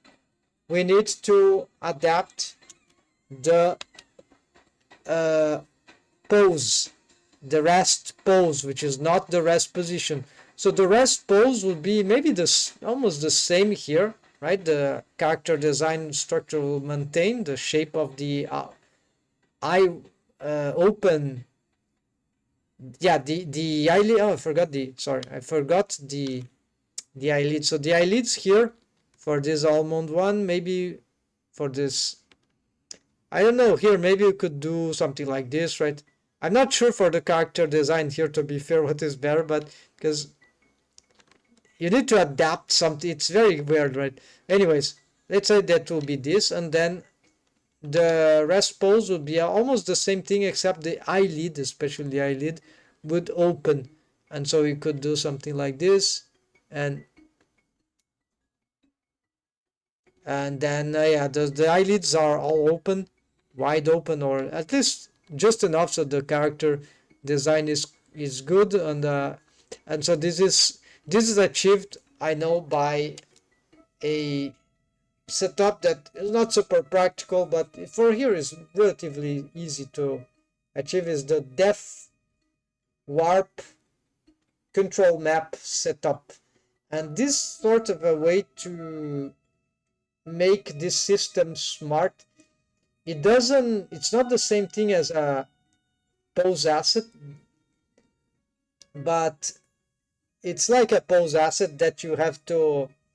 we need to adapt the pose the rest pose, which is not the rest position. So the rest pose would be maybe this almost the same here, right? The character design structure will maintain the shape of the eye open. Yeah, the eyelid. Oh, I forgot the eyelid. So the eyelids here for this almond one, maybe for this, I don't know, here maybe you could do something like this, right? I'm not sure for the character design here, to be fair, what is better, but because you need to adapt something, it's very weird, right? Anyways, let's say that will be this, and then the rest pose would be almost the same thing, except the eyelid, especially the eyelid, would open. And so we could do something like this, and then yeah, the eyelids are all open, wide open, or at least just enough so the character design is good. And so this is achieved, I know, by a setup that is not super practical, but for here is relatively easy to achieve, is the def warp control map setup. And this sort of a way to make this system smart. It's not the same thing as a pose asset, but it's like a pose asset that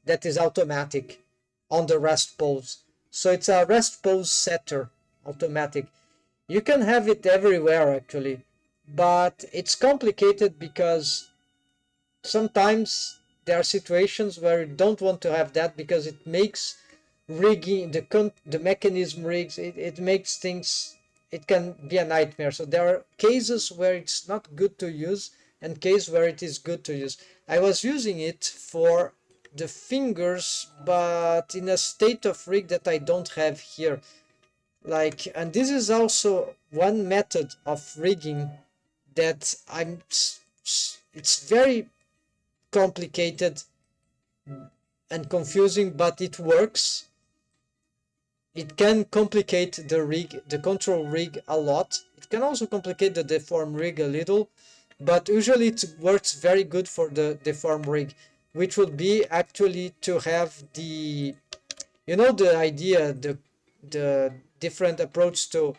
that is automatic on the rest pose. So it's a rest pose setter, automatic. You can have it everywhere actually, but it's complicated because sometimes there are situations where you don't want to have that, because it makes rigging the mechanism rigs, it makes things, it can be a nightmare. So there are cases where it's not good to use and cases where it is good to use. I was using it for the fingers, but in a state of rig that I don't have here. And this is also one method of rigging that it's very complicated and confusing, but it works. It can complicate the control rig a lot. It can also complicate the deform rig a little, but usually it works very good for the deform rig, which would be actually to have the idea, the different approach to,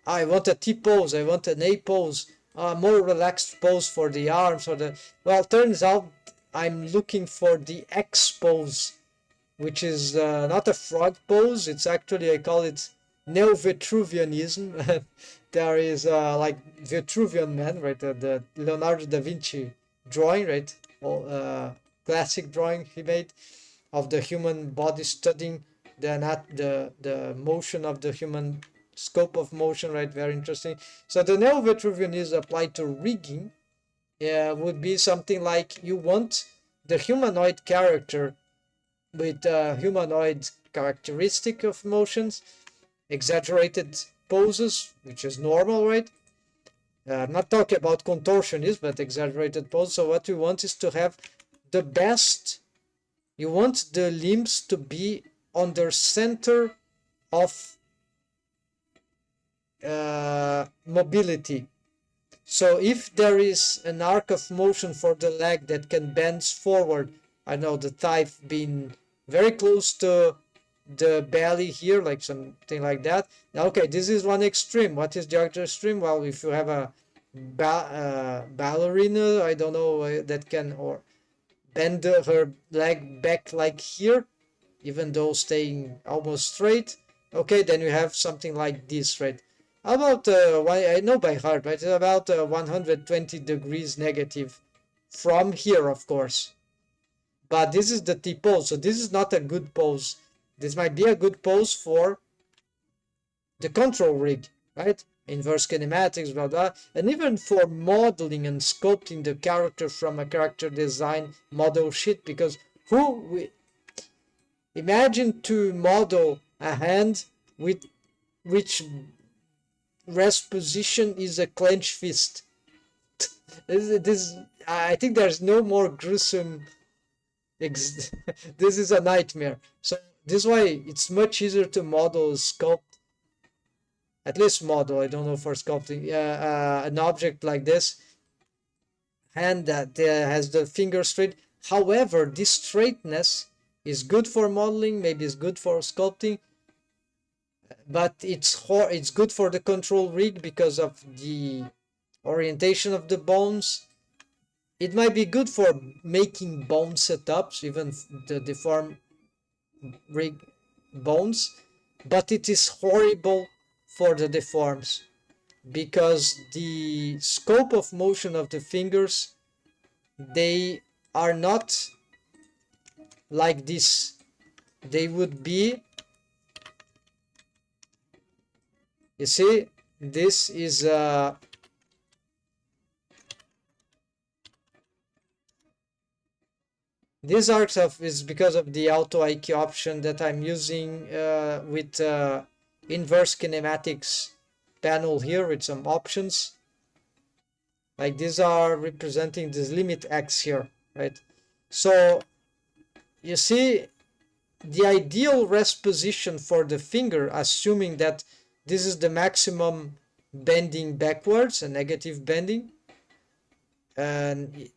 I want a T pose, I want an A pose, more relaxed pose for the arms, turns out I'm looking for the X pose, which is not a frog pose. It's actually, I call it neo-Vitruvianism. There is like Vitruvian Man, right? The Leonardo da Vinci drawing, right? Classic drawing he made of the human body, studying the motion of the human scope of motion, right? Very interesting. So the neo-Vitruvianism applied to rigging would be something like, you want the humanoid character with humanoid characteristic of motions, exaggerated poses, which is normal, right? I'm not talking about contortionism, but exaggerated pose. So what you want is to have the best. You want the limbs to be on their center of mobility. So if there is an arc of motion for the leg that can bend forward, I know the thigh being very close to the belly here, like something like that. Now, okay, this is one extreme. What is the other extreme? Well, if you have a ballerina, I don't know, that can or bend her leg back like here, even though staying almost straight. Okay, then you have something like this, right? About I know by heart, right? It's about 120 degrees negative from here, of course. But this is the T pose, so this is not a good pose. This might be a good pose for the control rig, right? Inverse kinematics, blah, blah. And even for modeling and sculpting the character from a character design model sheet, because imagine to model a hand with which rest position is a clenched fist. I think there's no more gruesome. This is a nightmare. So this way it's much easier to model, sculpt at least model, I don't know for sculpting, an object like this, hand that has the finger straight. However, this straightness is good for modeling, maybe it's good for sculpting, but it's good for the control rig because of the orientation of the bones. It might be good for making bone setups, even the deform rig bones, but it is horrible for the deforms because the scope of motion of the fingers, they are not like this. They would be, you see, this is this arcs of is because of the auto IQ option that I'm using with inverse kinematics panel here with some options. Like these are representing this limit X here, right? So you see the ideal rest position for the finger, assuming that this is the maximum bending backwards, a negative bending. And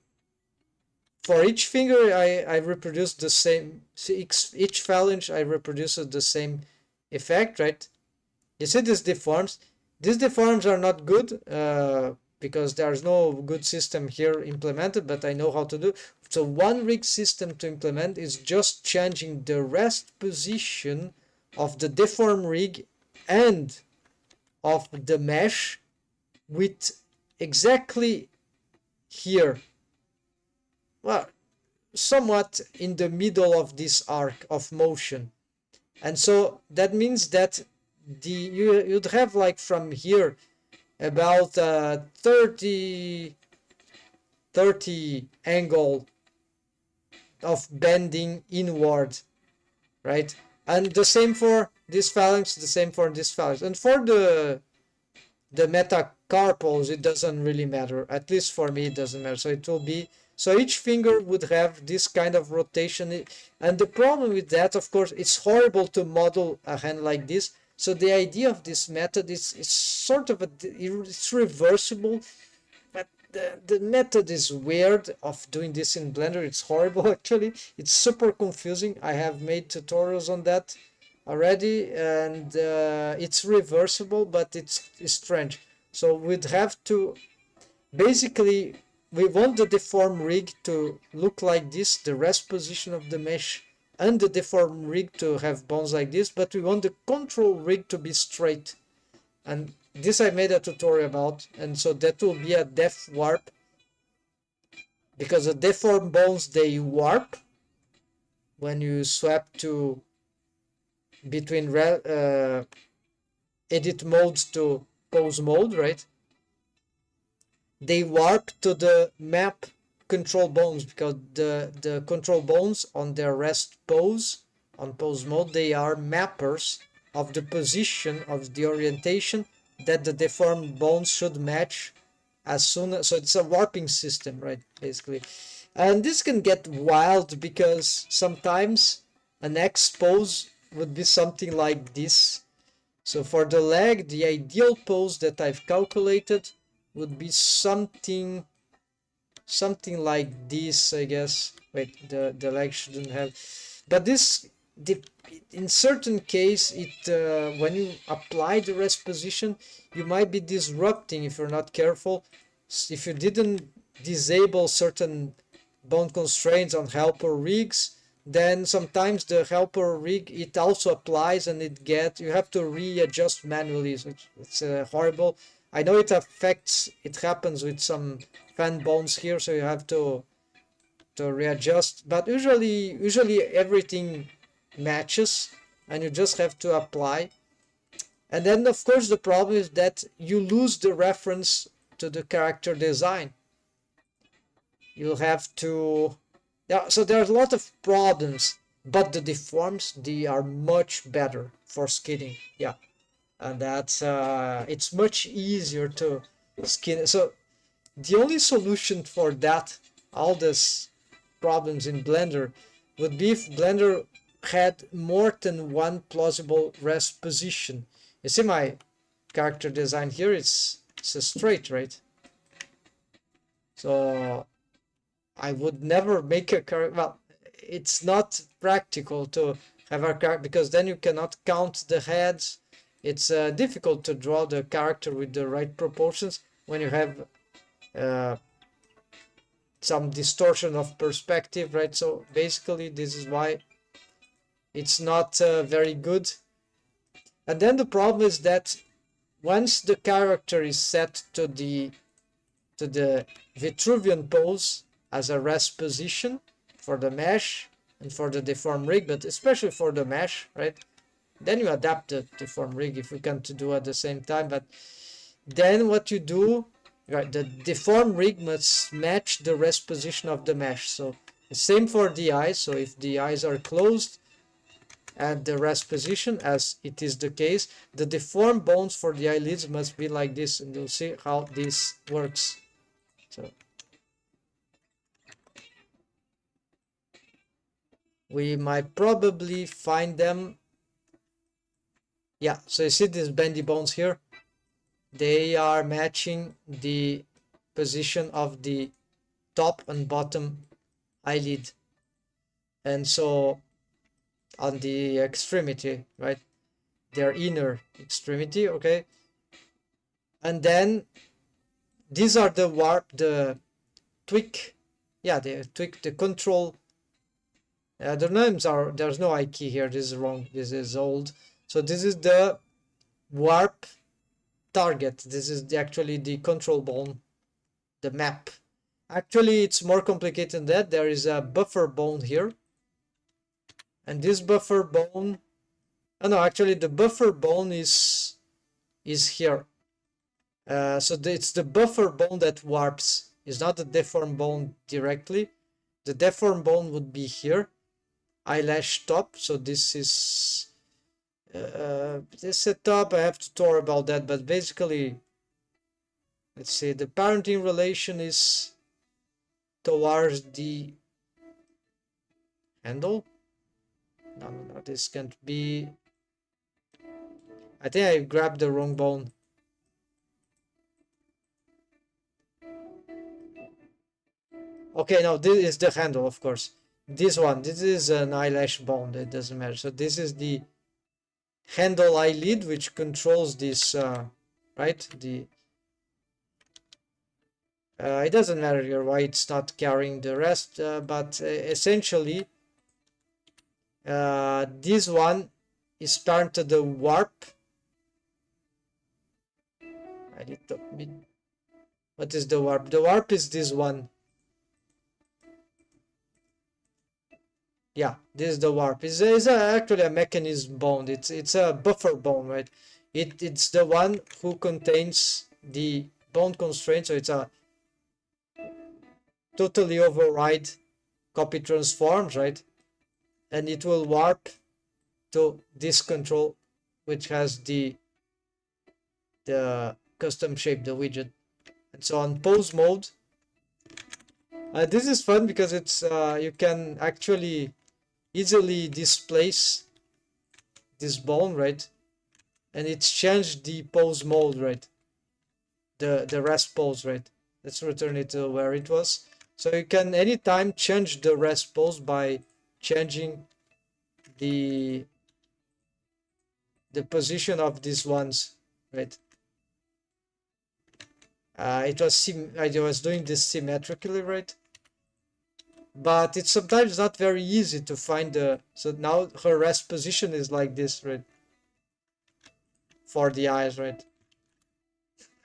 for each finger, I reproduce the same, each phalange, I reproduce the same effect, right? You see this deforms. These deforms are not good because there's no good system here implemented, but I know how to do. So one rig system to implement is just changing the rest position of the deform rig and of the mesh with exactly here, well, somewhat in the middle of this arc of motion. And so that means that you'd have like from here about 30 angle of bending inward, right? And the same for this phalanx, the same for this phalanx. And for the metacarpals, it doesn't really matter. At least for me, it doesn't matter. So it will be, so each finger would have this kind of rotation. And the problem with that, of course, it's horrible to model a hand like this. So the idea of this method is sort of it's reversible, but the method is weird of doing this in Blender. It's horrible actually. It's super confusing. I have made tutorials on that already, and it's reversible, but it's strange. So we'd have to basically, we want the deform rig to look like this, the rest position of the mesh, and the deform rig to have bones like this, but we want the control rig to be straight. And this I made a tutorial about, and so that will be a depth warp, because the deform bones, they warp when you swap to between edit modes to pose mode, right? They warp to the map control bones, because the control bones on their rest pose, on pose mode, they are mappers of the position of the orientation that the deformed bones should match as soon as, so it's a warping system, right, basically. And this can get wild because sometimes an X pose would be something like this. So for the leg, the ideal pose that I've calculated would be something like this, I guess. Wait, the leg shouldn't have, but this, in certain case, it when you apply the rest position, you might be disrupting if you're not careful. If you didn't disable certain bone constraints on helper rigs, then sometimes the helper rig, it also applies, and you have to readjust manually. So it's horrible. I know it happens with some fan bones here, so you have to readjust, but usually everything matches and you just have to apply. And then of course the problem is that you lose the reference to the character design. You'll have to, yeah, so there's a lot of problems, but the deforms, they are much better for skidding. Yeah, and that's it's much easier to skin. So the only solution for that, all this problems in Blender, would be if Blender had more than one plausible rest position. You see character design here, it's a straight, right? So I would never make a character. Well, it's not practical to have a character because then you cannot count the heads. It's difficult to draw the character with the right proportions when you have some distortion of perspective, right? So basically, this is why it's not very good. And then the problem is that once the character is set to the Vitruvian pose as a rest position for the mesh and for the deform rig, but especially for the mesh, right? Then you adapt the deform rig if you can to do at the same time. But then what you do, right? The deform rig must match the rest position of the mesh. So the same for the eyes. So if the eyes are closed at the rest position, as it is the case, the deformed bones for the eyelids must be like this, and you'll see how this works. So we might probably find them. Yeah, so you see these bendy bones here, they are matching the position of the top and bottom eyelid, and so on the extremity, right, their inner extremity, okay. And then these are the warp, the tweak, yeah, the tweak, the control. The names are, there's no I key here, this is wrong, this is old. So this is the warp target, this is actually the control bone, the map. Actually, it's more complicated than that. There is a buffer bone here, and this buffer bone, oh no, actually the buffer bone is here. So it's the buffer bone that warps. It's not the deform bone directly. The deform bone would be here, eyelash top. So this is this setup. I have to talk about that, but basically, let's see, the parenting relation is towards the handle. No, this can't be. I think I grabbed the wrong bone. Okay, no, this is the handle, of course. This one, this is an eyelash bone, it doesn't matter. So this is the handle eyelid, which controls this, right? The it doesn't matter here why it's not carrying the rest, but essentially, this one is turned to the warp. I need to. What is the warp? The warp is this one. Yeah, this is the warp. It's actually a mechanism bone. It's a buffer bone, right? It's the one who contains the bone constraint. So it's a totally override copy transforms, right? And it will warp to this control, which has the custom shape, the widget. And so on pose mode, this is fun because it's you can actually easily displace this bone, right? And it's changed the pose mode, right? The rest pose, right? Let's return it to where it was. So you can anytime change the rest pose by changing the position of these ones, right? I was doing this symmetrically, right? But it's sometimes not very easy to find the. So now her rest position is like this, right? For the eyes, right?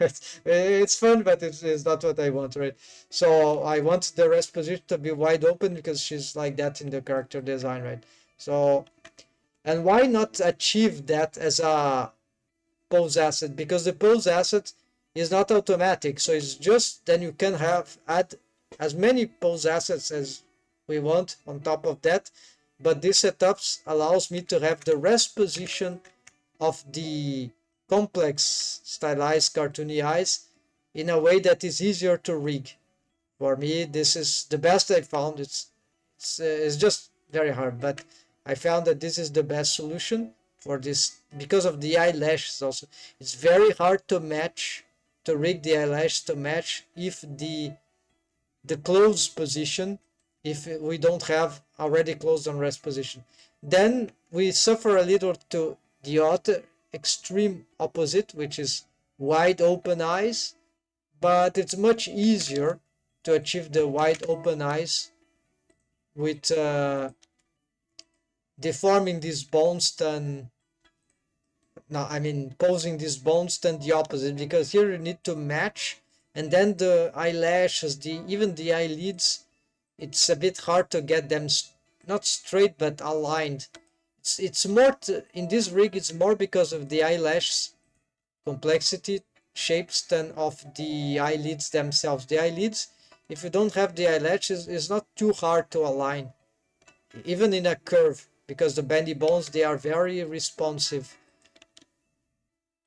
It's fun, but it's not what I want, right? So I want the rest position to be wide open because she's like that in the character design, right? So, and why not achieve that as a pose asset? Because the pose asset is not automatic, so it's just then you can add as many pose assets as we want on top of that, but this setups allows me to have the rest position of the complex stylized cartoony eyes in a way that is easier to rig. For me, this is the best I found. It's just very hard, but I found that this is the best solution. for this, because of the eyelashes also. It's very hard to match, to rig the eyelash to match if the closed position, if we don't have already closed on rest position. Then we suffer a little to the other extreme opposite, which is wide open eyes, but it's much easier to achieve the wide open eyes with deforming these bones than, no, I mean posing these bones than the opposite, because here you need to match, and then the eyelashes, even the eyelids, it's a bit hard to get them not straight but aligned. It's more in this rig, it's more because of the eyelash complexity shapes than of the eyelids themselves. The eyelids, if you don't have the eyelashes, it's not too hard to align, even in a curve, because the bendy bones, they are very responsive.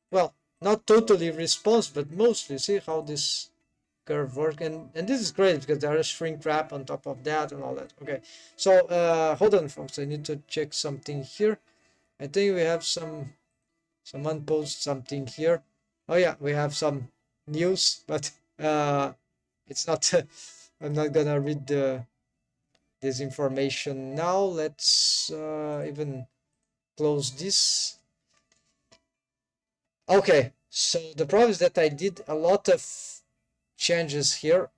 Well, not totally responsive, but mostly. See how this curve work, and this is great because there is shrink wrap on top of that and all that. Okay, so hold on folks, I need to check something here. I think we have someone post something here. Oh yeah, we have some news, but it's not I'm not gonna read this information now. Let's even close this. Okay, so the problem is that I did a lot of changes here.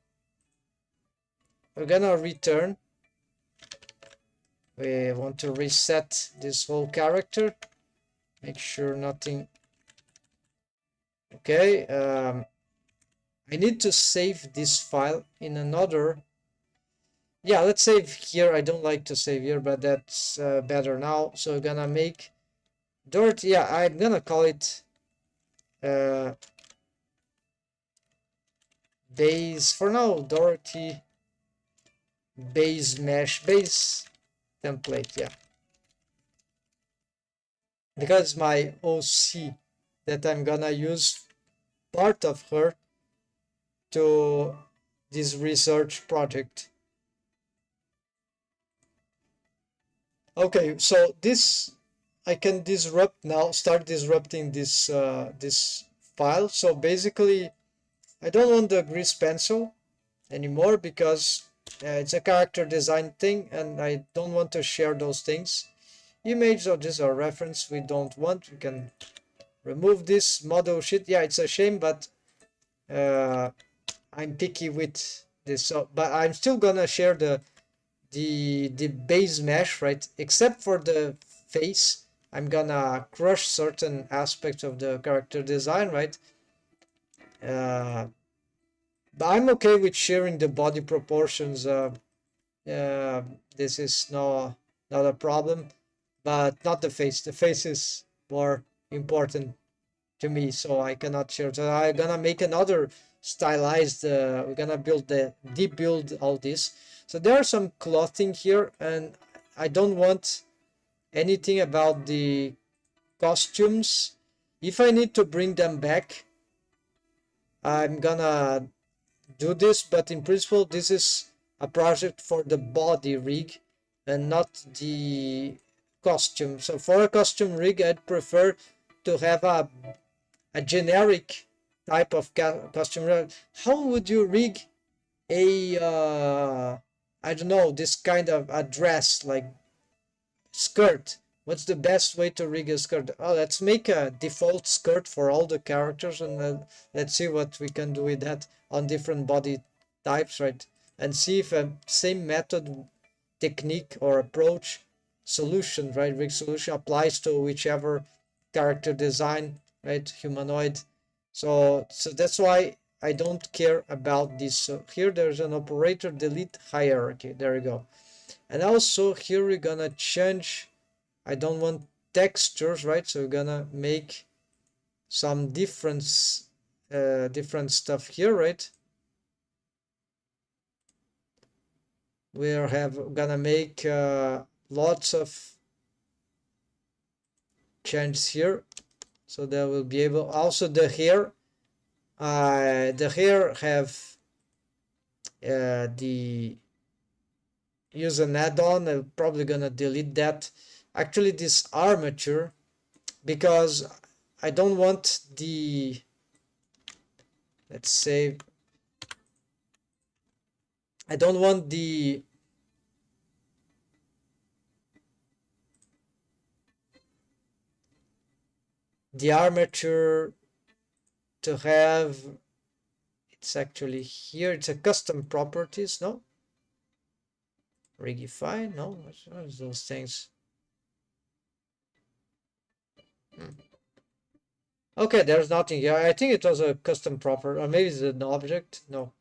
We're gonna return. We want to reset this whole character, make sure nothing. Okay, I need to save this file in another. Yeah, let's save here. I don't like to save here, but that's better now. So we're gonna make Dorothy. Yeah, I'm gonna call it base for now. Dorothy base mesh base template. Yeah, because my OC that I'm gonna use part of her to this research project. Okay, so this I can disrupt now, start disrupting this this file. So basically I don't want the grease pencil anymore because it's a character design thing and I don't want to share those things. Image, or this are reference we don't want. We can remove this model sheet. Yeah, it's a shame, but I'm picky with this. So, but I'm still gonna share the base mesh, right? Except for the face, I'm gonna crush certain aspects of the character design, right? But I'm okay with sharing the body proportions. This is not a problem, but not the face. The face is more important to me, so I cannot share. So I'm gonna make another stylized. We're gonna de-build all this. So there are some clothing here, and I don't want anything about the costumes. If I need to bring them back, I'm gonna do this, but in principle this is a project for the body rig and not the costume. So for a costume rig, I'd prefer to have a generic type of costume rig. How would you rig a I don't know, this kind of a dress, like skirt? What's the best way to rig a skirt? Oh, let's make a default skirt for all the characters, and let's see what we can do with that on different body types, right? And see if a same method, technique, or approach, solution, right, rig solution applies to whichever character design, right, humanoid. So that's why I don't care about this. So here there's an operator, delete hierarchy. There you go. And also here we're gonna change, I don't want textures, right? So we're gonna make some different stuff here, right? We're gonna make lots of changes here, so that we'll be able. Also the hair have the use an add-on. I'm probably gonna delete that. Actually, this armature because I don't want the, let's say, I don't want the armature to have, it's actually here, it's a custom properties, no? Rigify, no? What is those things? Okay, there's nothing here. I think it was a custom proper, or maybe it's an object. No,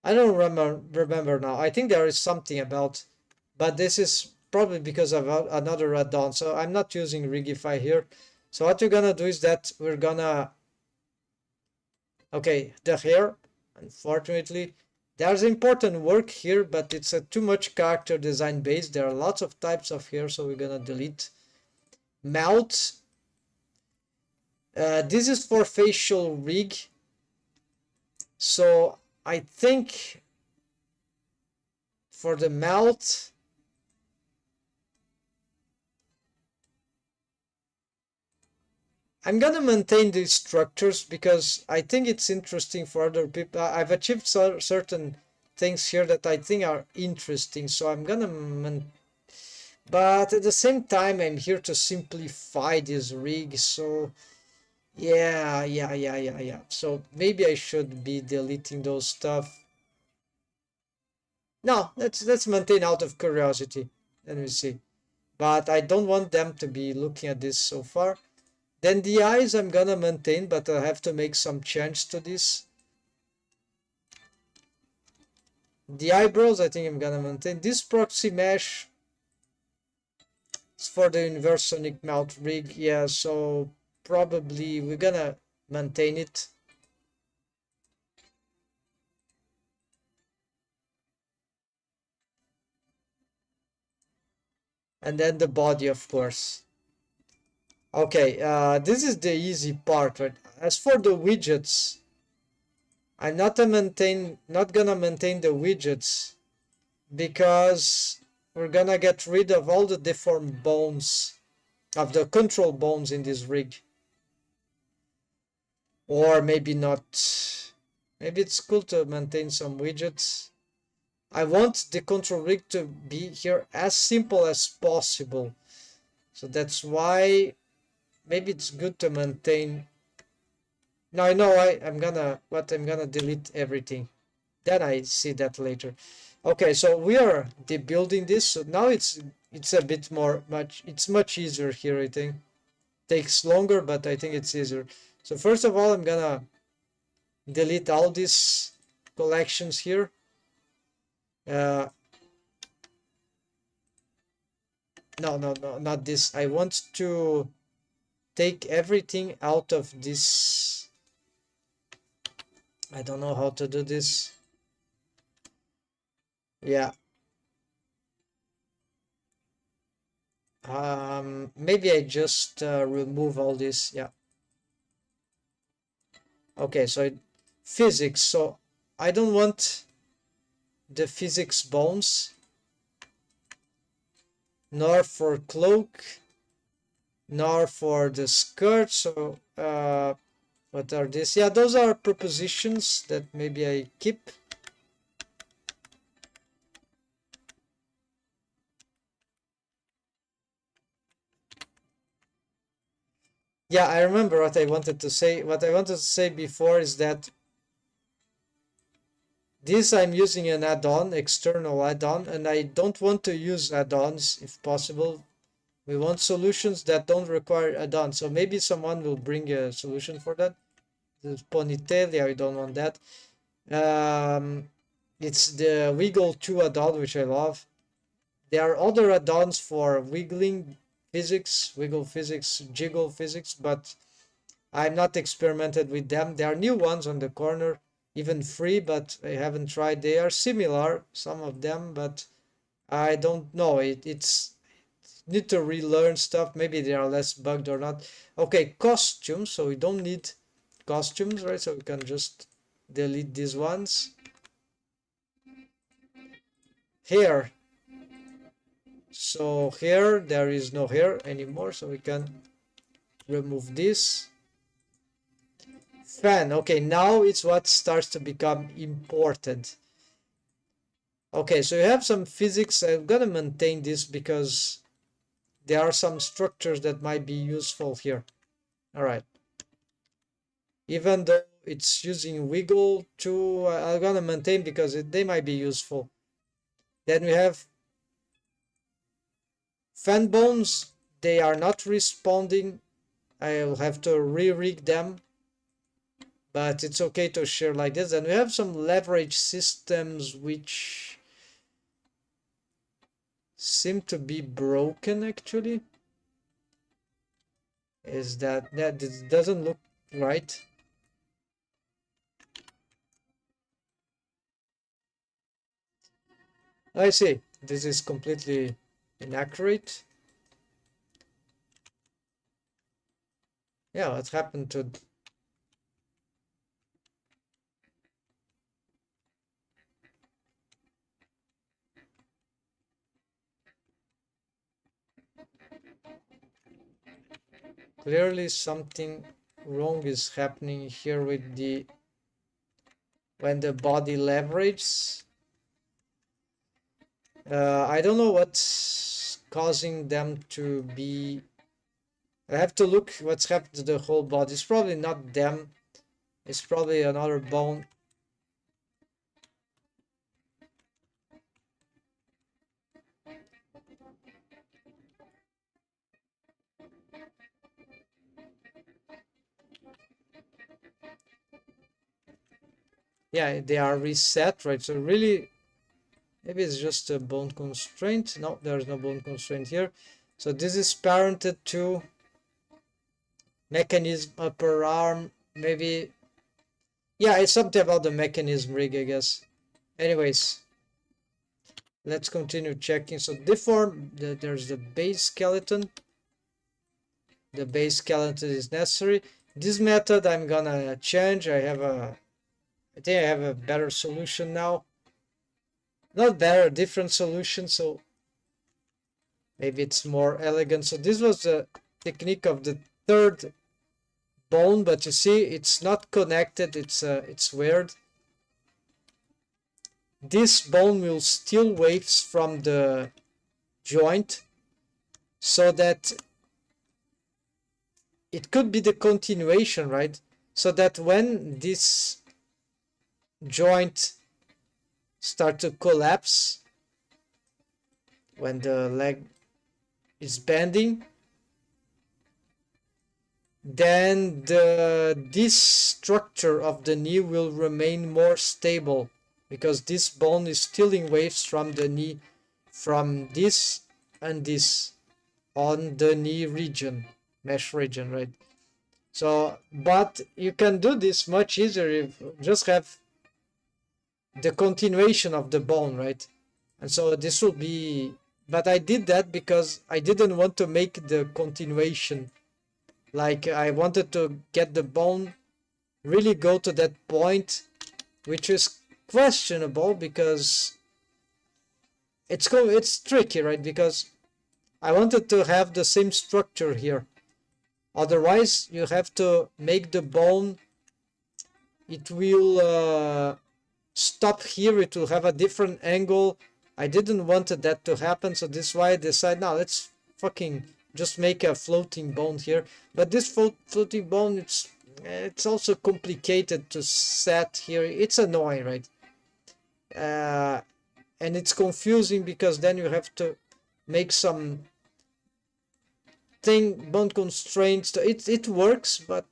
I don't remember now. I think there is something about, but this is probably because of another add-on. So I'm not using Rigify here. So what we're gonna do is that we're gonna, okay, the hair, unfortunately, there's important work here, but it's a too much character design based. There are lots of types of hair, so we're gonna delete. Mouth. This is for facial rig. So I think for the mouth, I'm gonna maintain these structures because I think it's interesting for other people. I've achieved certain things here that I think are interesting, so I'm gonna but at the same time I'm here to simplify this rig, so yeah. So maybe I should be deleting those stuff. No, let's maintain out of curiosity. Let me see. But I don't want them to be looking at this so far. Then the eyes I'm gonna maintain, but I have to make some change to this. The eyebrows I think I'm gonna maintain. This proxy mesh is for the inverse sonic mouth rig. Yeah, so probably we're gonna maintain it. And then the body, of course. Okay, this is the easy part, right? As for the widgets, I'm not gonna maintain the widgets because we're gonna get rid of all the deformed bones of the control bones in this rig. Or maybe not. Maybe it's cool to maintain some widgets. I want the control rig to be here as simple as possible. So that's why maybe it's good to maintain. No, I know I'm gonna delete everything. Then I see that later. Okay, so we are debuilding this. So now it's a bit it's much easier here, I think. Takes longer, but I think it's easier. So first of all, I'm gonna delete all these collections here. No, not this. I want to take everything out of this. I don't know how to do this. Yeah. Maybe I just remove all this. Yeah. Okay, so physics. So I don't want the physics bones, nor for cloak, nor for the skirt. So what are these? Yeah, those are prepositions that maybe I keep. Yeah, I remember what I wanted to say. What I wanted to say before is that this I'm using an add-on, external add-on, and I don't want to use add-ons if possible. We want solutions that don't require add-ons. So maybe someone will bring a solution for that. The ponytail, yeah, we don't want that. It's the Wiggle 2 add-on, which I love. There are other add-ons for wiggling physics, wiggle physics, jiggle physics, but I'm not experimented with them. There are new ones on the corner, even free, but I haven't tried. They are similar, some of them, but I don't know. It's need to relearn stuff. Maybe they are less bugged or not. Okay, costumes. So we don't need costumes, right? So we can just delete these ones. Hair. So here there is no hair anymore, so we can remove this. Fan. Okay, now it's what starts to become important. Okay, so you have some physics. I'm gonna maintain this because there are some structures that might be useful here. All right. Even though it's using wiggle to, I'm gonna maintain because they might be useful. Then we have fan bones. They are not responding. I'll have to re-rig them, but it's okay to share like this. And we have some leverage systems which seem to be broken actually. Is that this doesn't look right? I see. This is completely inaccurate. Yeah, what happened to... Clearly something wrong is happening here with the... when the body leverages. I don't know what's causing them to be... I have to look what's happened to the whole body. It's probably not them. It's probably another bone. Yeah, they are reset, right? So really, maybe it's just a bone constraint. No, there's no bone constraint here. So this is parented to mechanism upper arm, maybe. Yeah, it's something about the mechanism rig, I guess. Anyways, let's continue checking. So deform, there's the base skeleton. The base skeleton is necessary. This method I'm gonna change. I think I have a better solution now. Not better, different solution. So maybe it's more elegant. So this was the technique of the third bone, but you see it's not connected. It's weird. This bone will steal waves from the joint so that it could be the continuation, right? So that when this joint start to collapse, when the leg is bending, then this structure of the knee will remain more stable because this bone is stealing waves from the knee, from this and this on the knee region, mesh region, right? So, but you can do this much easier if you just have the continuation of the bone, right? And so this will be, but I did that because I didn't want to make the continuation. Like I wanted to get the bone really go to that point, which is questionable because it's tricky, right? Because I wanted to have the same structure here. Otherwise, you have to make the bone, it will stop here, it will have a different angle. I didn't want that to happen, so this is why I decided, now let's fucking just make a floating bone here. But this floating bone, it's also complicated to set here. It's annoying, right? And it's confusing because then you have to make some bone constraints. It works, but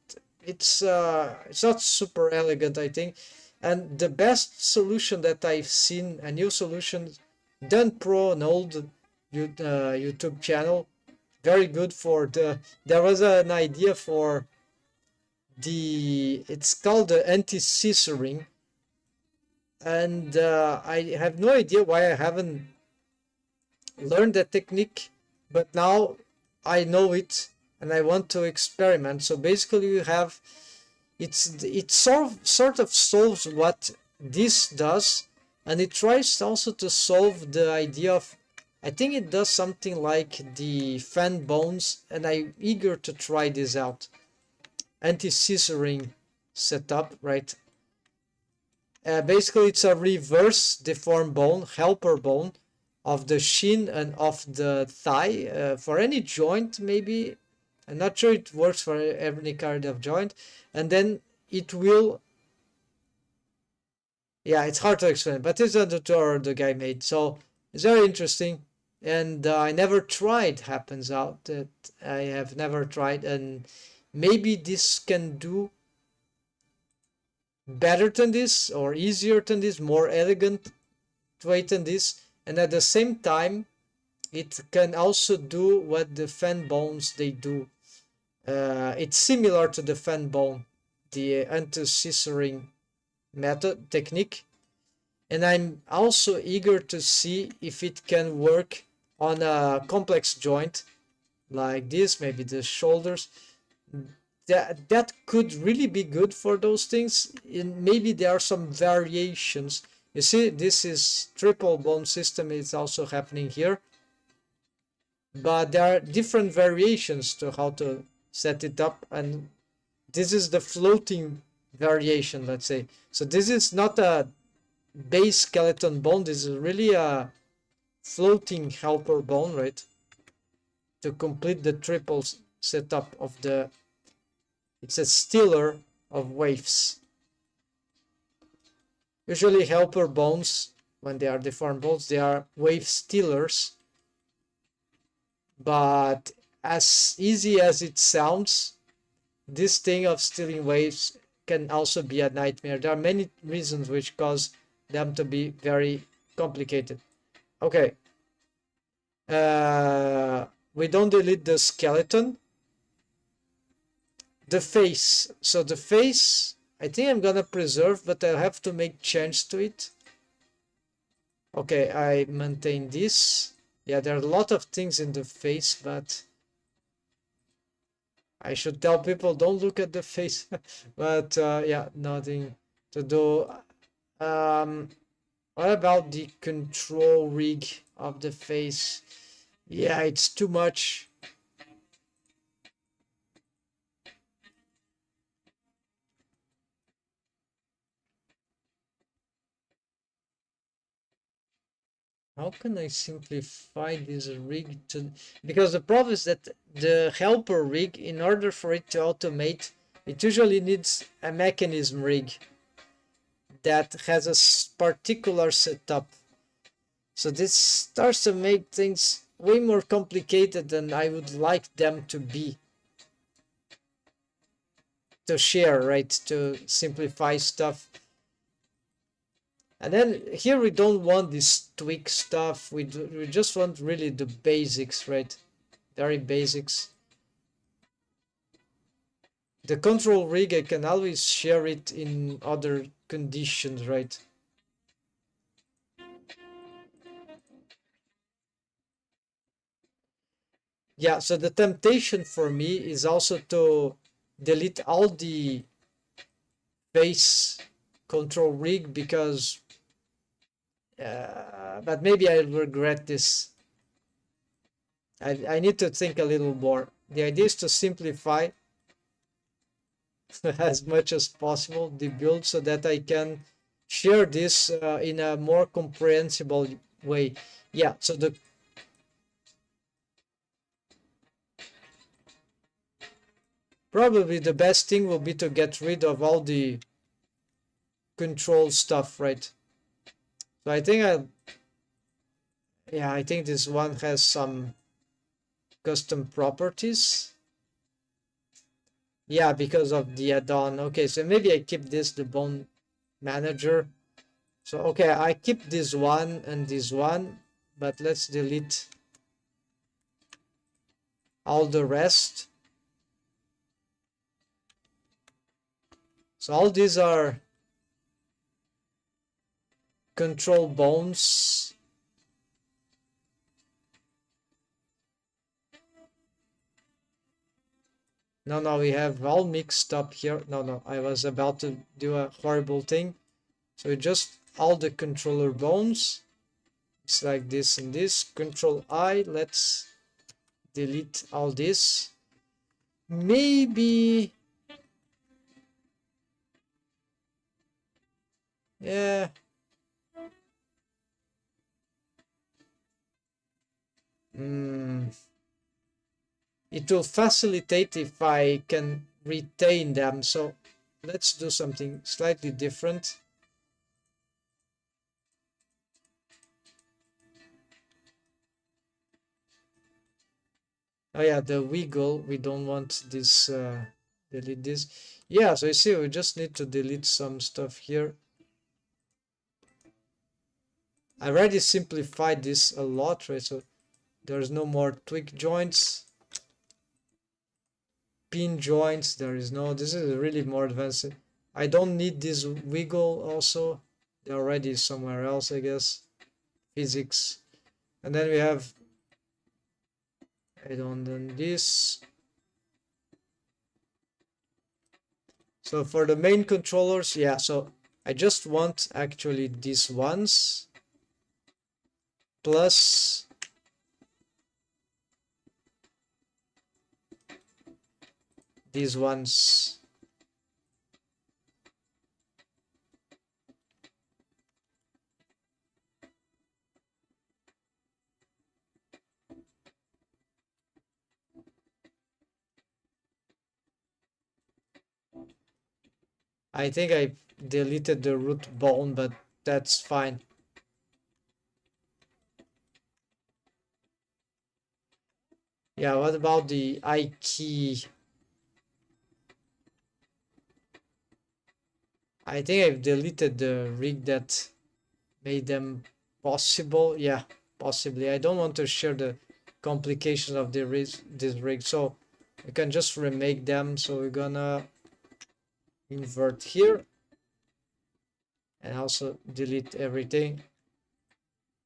it's not super elegant, I think. And the best solution that I've seen, a new solution, done pro, an old YouTube channel, very good for there was an idea for it's called the anti-scissoring, and I have no idea why I haven't learned that technique, but now I know it and I want to experiment. So basically you have, it sort of solves what this does, and it tries also to solve the idea of I think it does something like the fan bones, and I'm eager to try this out. Anti-scissoring setup, right? Basically, it's a reverse deformed bone, helper bone, of the shin and of the thigh, for any joint, maybe. I'm not sure it works for every kind of joint. And then it will, yeah, it's hard to explain, but it's a tutorial the guy made. So it's very interesting. And I never tried, happens out that I have never tried. And maybe this can do better than this, or easier than this, more elegant way than this. And at the same time, it can also do what the fan bones they do. It's similar to the fan bone, the anti-scissoring method technique. And I'm also eager to see if it can work on a complex joint like this, maybe the shoulders. That could really be good for those things. And maybe there are some variations. You see, this is triple bone system. It's also happening here. But there are different variations to how to set it up. And this is the floating variation, let's say. So this is not a base skeleton bone. This is really a floating helper bone, right? To complete the triple setup of the, it's a stealer of waves. Usually helper bones, when they are deformed bones, they are wave stealers. But as easy as it sounds, this thing of stealing waves can also be a nightmare. There are many reasons which cause them to be very complicated. Okay. We don't delete the skeleton. The face. So the face, I think I'm gonna preserve, but I have to make change to it. Okay, I maintain this. Yeah, there are a lot of things in the face, but I should tell people don't look at the face. But yeah, nothing to do. What about the control rig of the face? Yeah, it's too much. How can I simplify this rig to, because the problem is that the helper rig, in order for it to automate, it usually needs a mechanism rig that has a particular setup. So this starts to make things way more complicated than I would like them to be. To share, right? To simplify stuff. And then here we don't want this tweak stuff. We just want really the basics, right? Very basics. The control rig, I can always share it in other conditions, right? Yeah, so the temptation for me is also to delete all the face control rig, because but maybe I'll regret this. I need to think a little more. The idea is to simplify as much as possible the build so that I can share this in a more comprehensible way. Yeah, so the probably the best thing will be to get rid of all the control stuff, right? So I think I think this one has some custom properties. Yeah, because of the add-on. Okay, so maybe I keep this, the bone manager. So okay, I keep this one and this one, but let's delete all the rest. So all these are control bones. No, we have all mixed up here. No, I was about to do a horrible thing. So just all the controller bones. It's like this and this. Control I. Let's delete all this. Maybe, yeah. It will facilitate if I can retain them. So let's do something slightly different. Oh yeah, the wiggle, we don't want this, delete this. Yeah, so you see, we just need to delete some stuff here. I already simplified this a lot, right? So there's no more tweak joints. Pin joints, there is no, this is really more advanced. I don't need this wiggle also. They're already somewhere else, I guess. Physics. And then we have, I don't do this. So for the main controllers, yeah, so I just want actually these ones plus these ones. I think I deleted the root bone, but that's fine. Yeah, what about the I key? I think I've deleted the rig that made them possible. Yeah, possibly. I don't want to share the complications of this rig, so we can just remake them. So we're gonna invert here and also delete everything.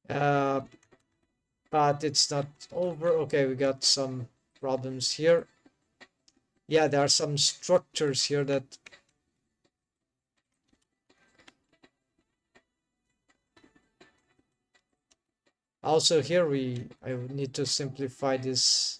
But it's not over. Okay, we got some problems here. Yeah, there are some structures here that also here I need to simplify this.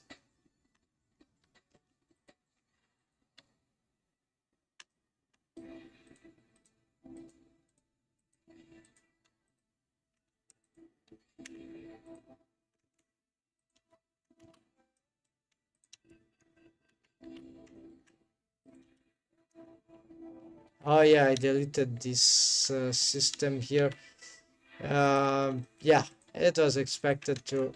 Oh yeah, I deleted this system here. Yeah, it was expected to.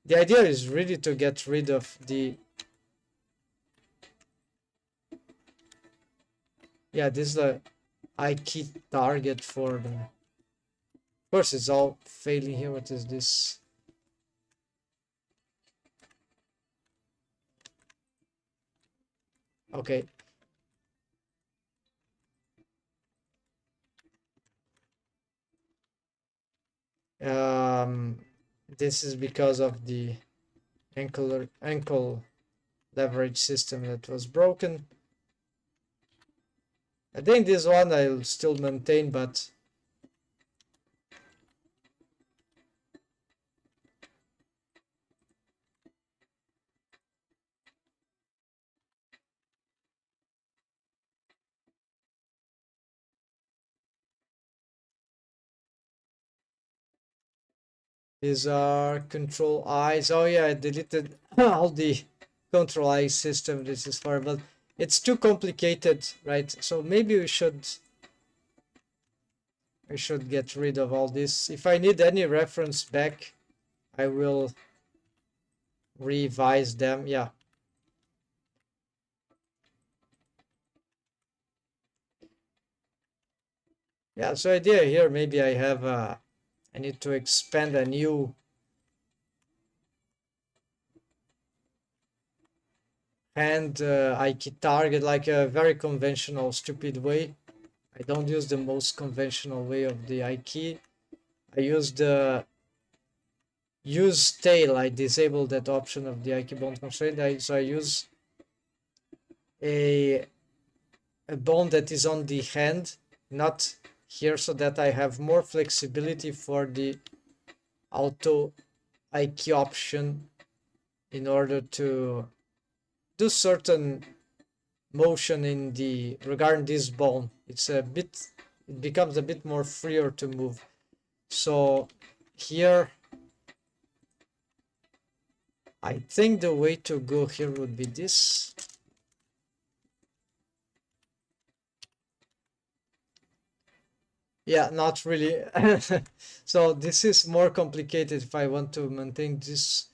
The idea is really to get rid of the. Yeah, this is the I key target for the. Of course, it's all failing here. What is this? Okay. This is because of the ankle leverage system that was broken. I think this one I'll still maintain, but these are control I's. Oh yeah, I deleted all the control I system. This is far, but it's too complicated, right? So maybe we should get rid of all this. If I need any reference back, I will revise them. Yeah. Yeah, so idea here, maybe I have I need to expand a new hand I key target, like a very conventional stupid way. I don't use the most conventional way of the I key. I use the use tail. I disable that option of the I key bond constraint. So I use a bond that is on the hand, not here so that I have more flexibility for the auto IQ option in order to do certain motion in the regarding this bone. It becomes a bit more freer to move. So here I think the way to go here would be this. Yeah, not really. So this is more complicated. If I want to maintain this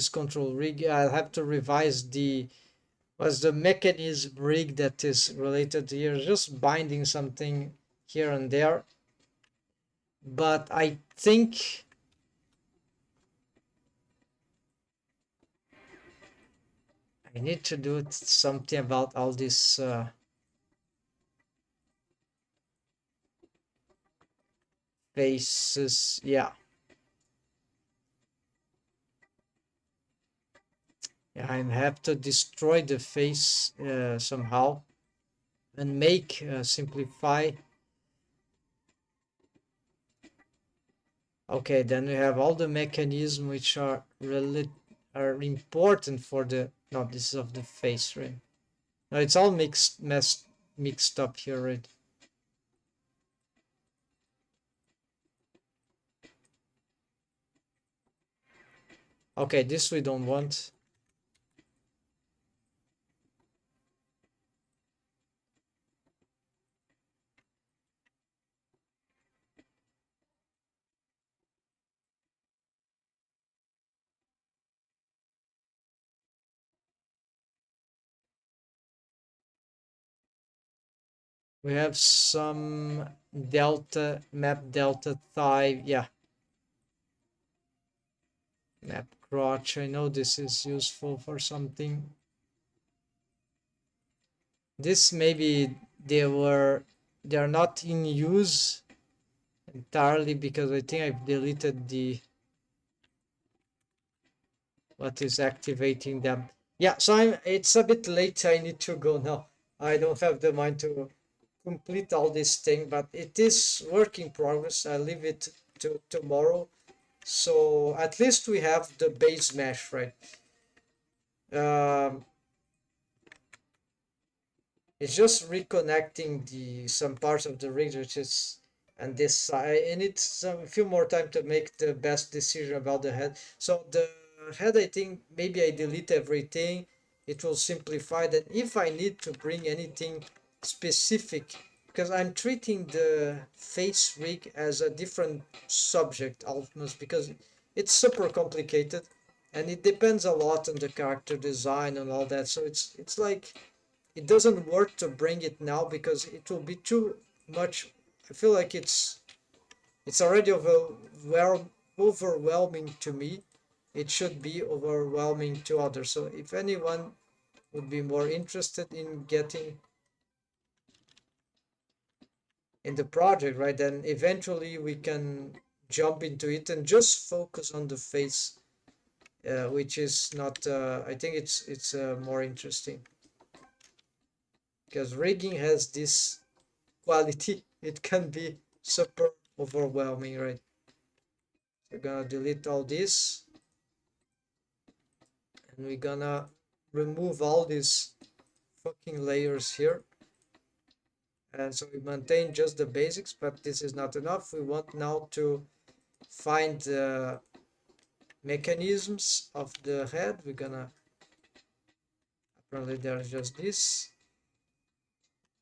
control rig, I'll have to revise the mechanism rig that is related here, just binding something here and there. But I think I need to do something about all these faces. Yeah. Yeah, I have to destroy the face somehow and make simplify. Okay, then we have all the mechanisms which are important for the. No, this is of the face, right? No, it's all mixed up here, right? Okay, this we don't want. We have some delta map delta thigh. Yeah, map crotch. I know this is useful for something. This maybe they are not in use entirely because I think I've deleted the what is activating them. Yeah, so it's a bit late. I need to go now. I don't have the mind to complete all this thing, but it is work in progress. I leave it to tomorrow. So at least we have the base mesh, right? Um, it's just reconnecting the some parts of the rig, which is and this I need some a few more time to make the best decision about the head. So the head, I think maybe I delete everything. It will simplify that. If I need to bring anything specific, because I'm treating the face rig as a different subject almost because it's super complicated and it depends a lot on the character design and all that. So it's like it doesn't work to bring it now because it will be too much. I feel like it's already overwhelming to me. It should be overwhelming to others. So if anyone would be more interested in getting in the project, right, then eventually we can jump into it and just focus on the face, which is not. I think it's more interesting because rigging has this quality. It can be super overwhelming, right? We're gonna delete all this and we're gonna remove all these fucking layers here. And so we maintain just the basics, but this is not enough. We want now to find the mechanisms of the head. We're gonna apparently there's just this.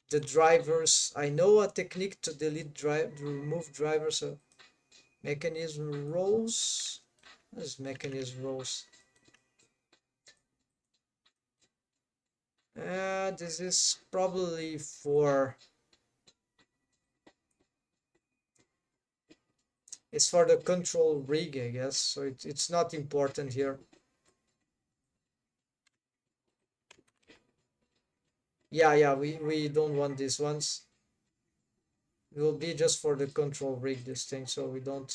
The drivers, I know a technique to remove drivers. So mechanism rows. What is mechanism rows? This is probably for it's for the control rig, I guess. So it's not important here. Yeah, we don't want these ones. It will be just for the control rig this thing, so we don't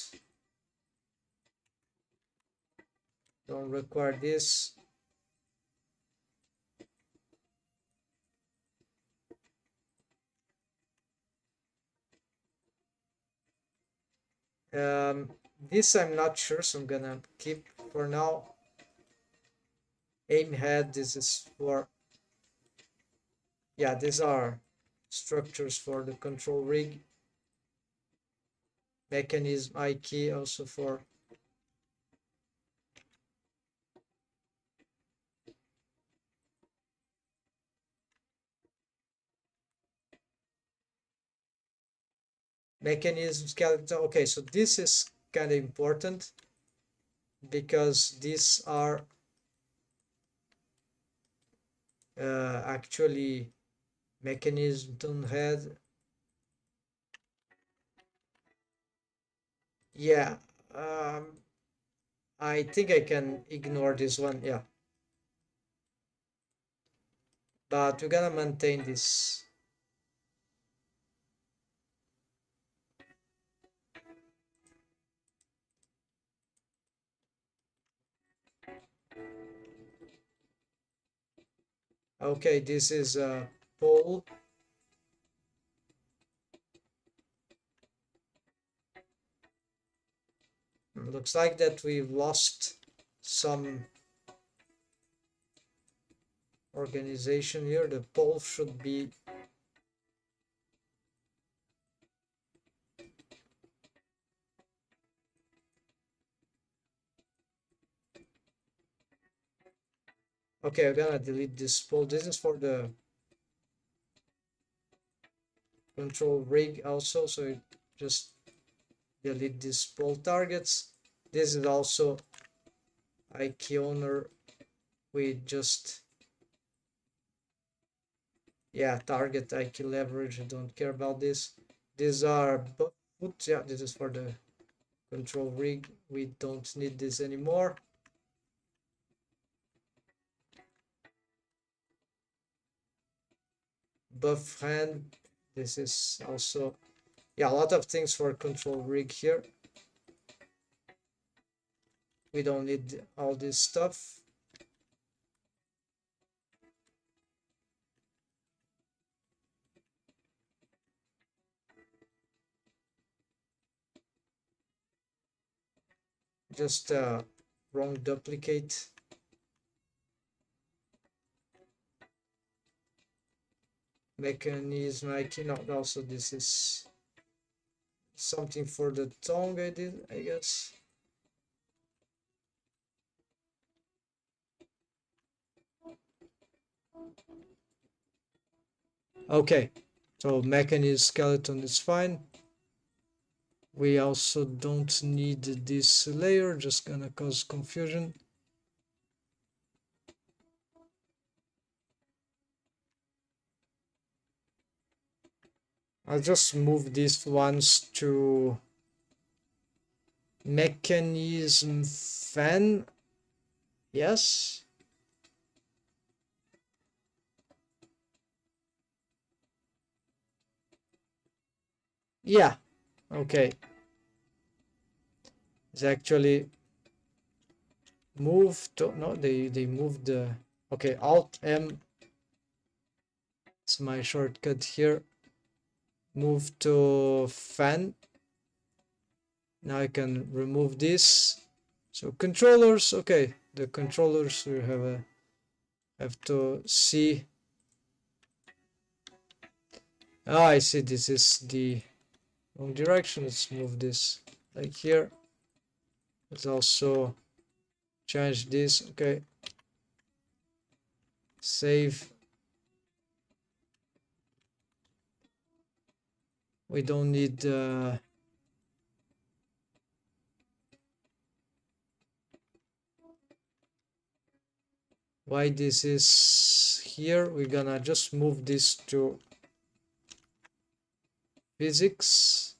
require this. This I'm not sure, so I'm gonna keep for now. Aim head, this is for, yeah, these are structures for the control rig. Mechanism I key also for mechanism skeleton. Okay, so this is kind of important because these are actually mechanism head. Yeah, I think I can ignore this one. Yeah, but we're gonna maintain this. Okay, this is a pole. Looks like that we've lost some organization here. The pole should be, okay, I'm gonna delete this pole. This is for the control rig also, so it just delete these pole targets. This is also IK owner. We just, yeah, target IK leverage. I don't care about this. These are buff foot. Yeah, this is for the control rig. We don't need this anymore. Buff hand. This is also, yeah, a lot of things for control rig here. We don't need all this stuff. Just wrong duplicate. Mechanism I cannot. Also, this is something for the tongue. I did, I guess. Okay, so mechanism skeleton is fine. We also don't need this layer, just gonna cause confusion. I'll just move these ones to mechanism fan. Yes. Yeah. Okay. It's actually moved to, no, they moved the, okay, Alt M. It's my shortcut here. Move to fan. Now I can remove this. So controllers, okay, the controllers we have to see. Oh, I see, this is the wrong direction. Let's move this like here. Let's also change this. Okay, save. We don't need why this is here. We're gonna just move this to physics.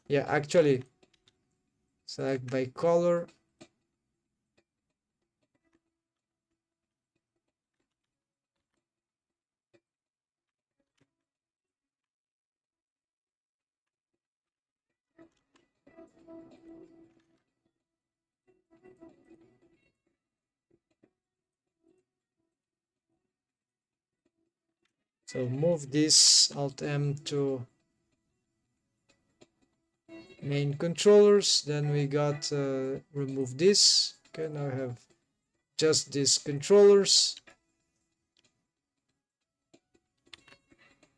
Yeah, actually select by color. So move this Alt M to main controllers. Then we got remove this. Okay, now I have just these controllers.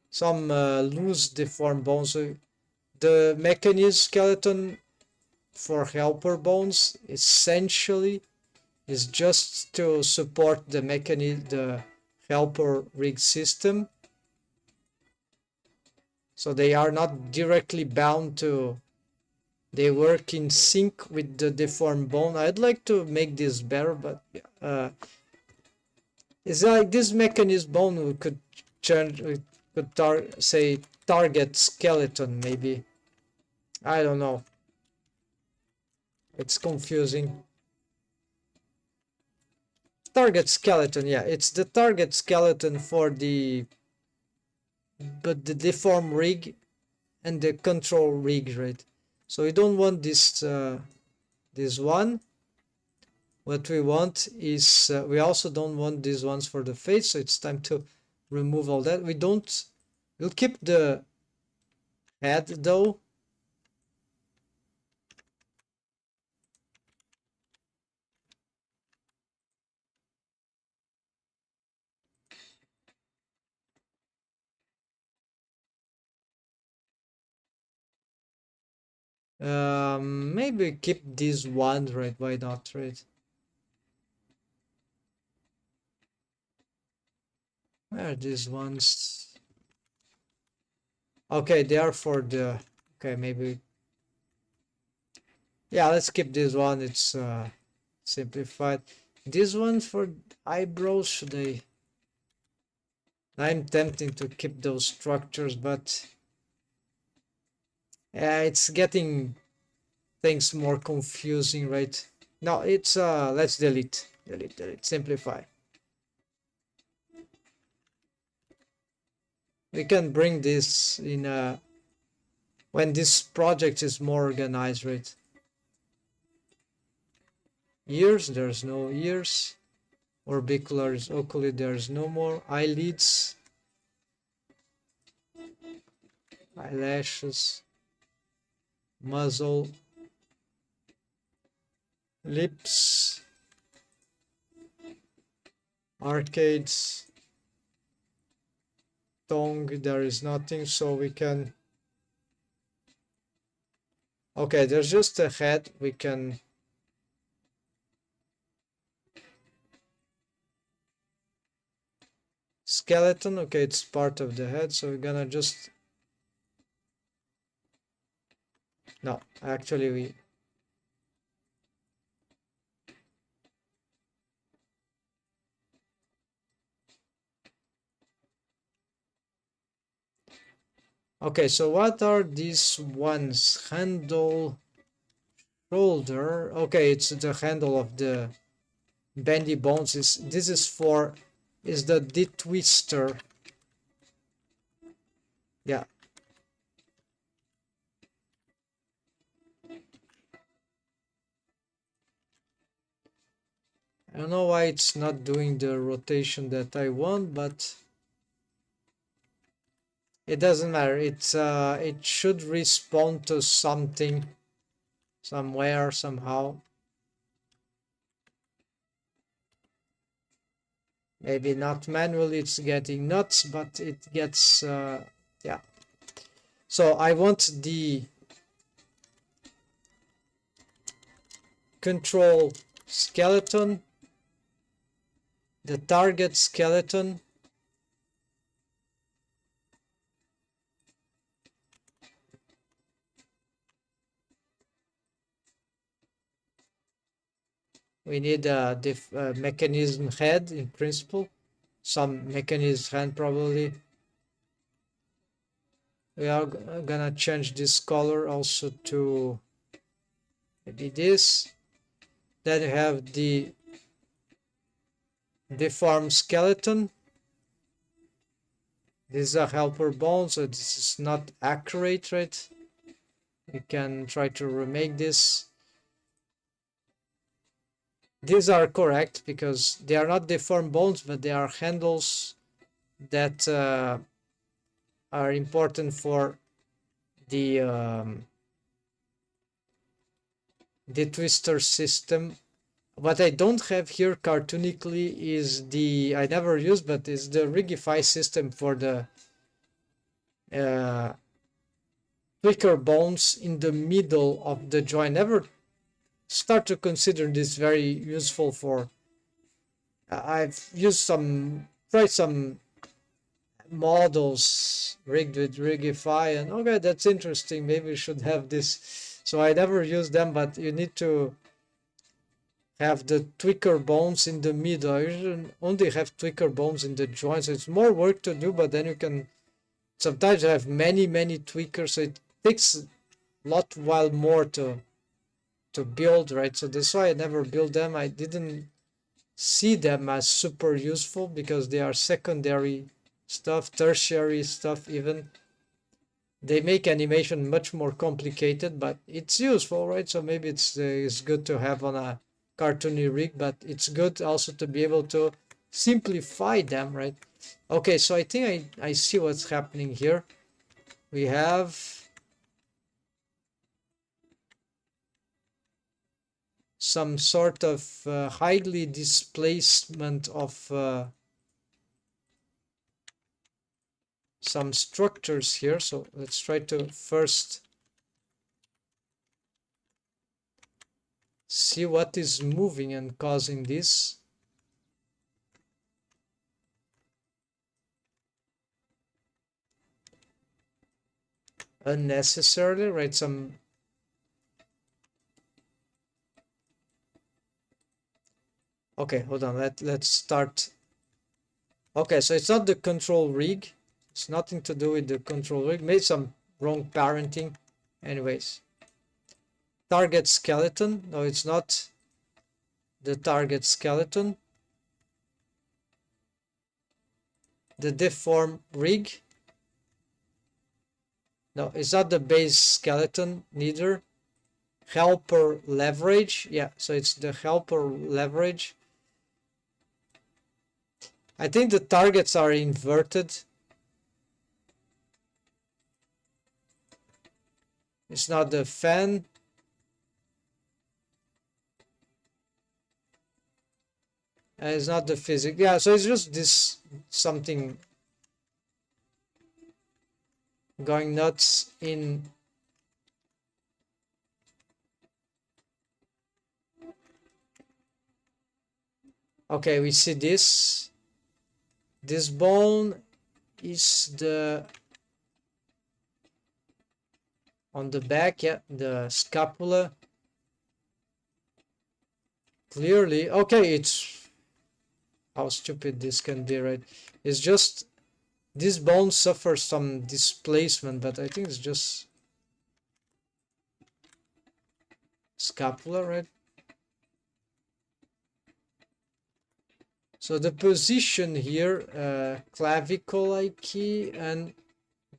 Some loose deformed bones. So the mechanism skeleton for helper bones essentially is just to support the mechanism, the helper rig system. So they are not directly bound to, they work in sync with the deformed bone. I'd like to make this better, but it's like this mechanism bone we could change, we could say target skeleton maybe. I don't know. It's confusing. Target skeleton, yeah, it's the target skeleton for the, but the deform rig and the control rig, right? So we don't want this this one. What we want is we also don't want these ones for the face, so it's time to remove all that. We'll keep the head though. Maybe keep this one, right? Why not, right? Where are these ones? Okay, they are for the, okay, maybe, yeah, let's keep this one. It's simplified. This one for eyebrows, should I? I'm tempting to keep those structures, but it's getting things more confusing, right? No, it's let's delete, simplify. We can bring this in when this project is more organized, right? Ears, there's no ears. Orbicularis oculi, there's no more. Eyelids, eyelashes, muzzle, lips, arcades, tongue, there is nothing, so we can, okay, there's just a head. We can, skeleton, okay, it's part of the head, so we're gonna just, no, actually we, okay, so what are these ones? Handle, shoulder, okay, it's the handle of the bendy bones. This is for, is the detwister, yeah. I don't know why it's not doing the rotation that I want, but it doesn't matter. It's it should respond to something somewhere somehow. Maybe not manually, it's getting nuts, but it gets yeah. So I want the control skeleton, the target skeleton, we need a mechanism head in principle, some mechanism hand probably. We are gonna change this color also to maybe this. Then you have the deformed skeleton. This is a helper bone, so this is not accurate, right? We can try to remake this. These are correct because they are not deformed bones, but they are handles that are important for the the twister system. What I don't have here cartoonically is the, I never use, but is the Rigify system for the tweaker bones in the middle of the joint. Never start to consider this very useful for, I've used some, tried some models rigged with Rigify, and okay, that's interesting, maybe we should have this. So I never use them, but you need to have the tweaker bones in the middle. I usually only have tweaker bones in the joints, so it's more work to do, but then you can sometimes have many tweakers, so it takes a lot while more to build, right? So that's why I never build them. I didn't see them as super useful because they are secondary stuff, tertiary stuff even. They make animation much more complicated, but it's useful, right? So maybe it's good to have on a cartoony rig, but it's good also to be able to simplify them, right? Okay, so I think I see what's happening here. We have some sort of highly displacement of some structures here. So let's try to first see what is moving and causing this. Unnecessarily, right? Some okay, hold on, let's start. Okay, so it's not the control rig, it's nothing to do with the control rig. Made some wrong parenting. Anyways, target skeleton, no, it's not the target skeleton. The deform rig, no, it's not the base skeleton neither. Helper leverage, yeah, so it's the helper leverage. I think the targets are inverted. It's not the fan. And it's not the physics. Yeah, so it's just this something going nuts in. Okay, we see this. This bone is the on the back, yeah, the scapula. Clearly, okay, it's how stupid this can be, right? It's just this bone suffers some displacement, but I think it's just scapula, right? So the position here, clavicle I key and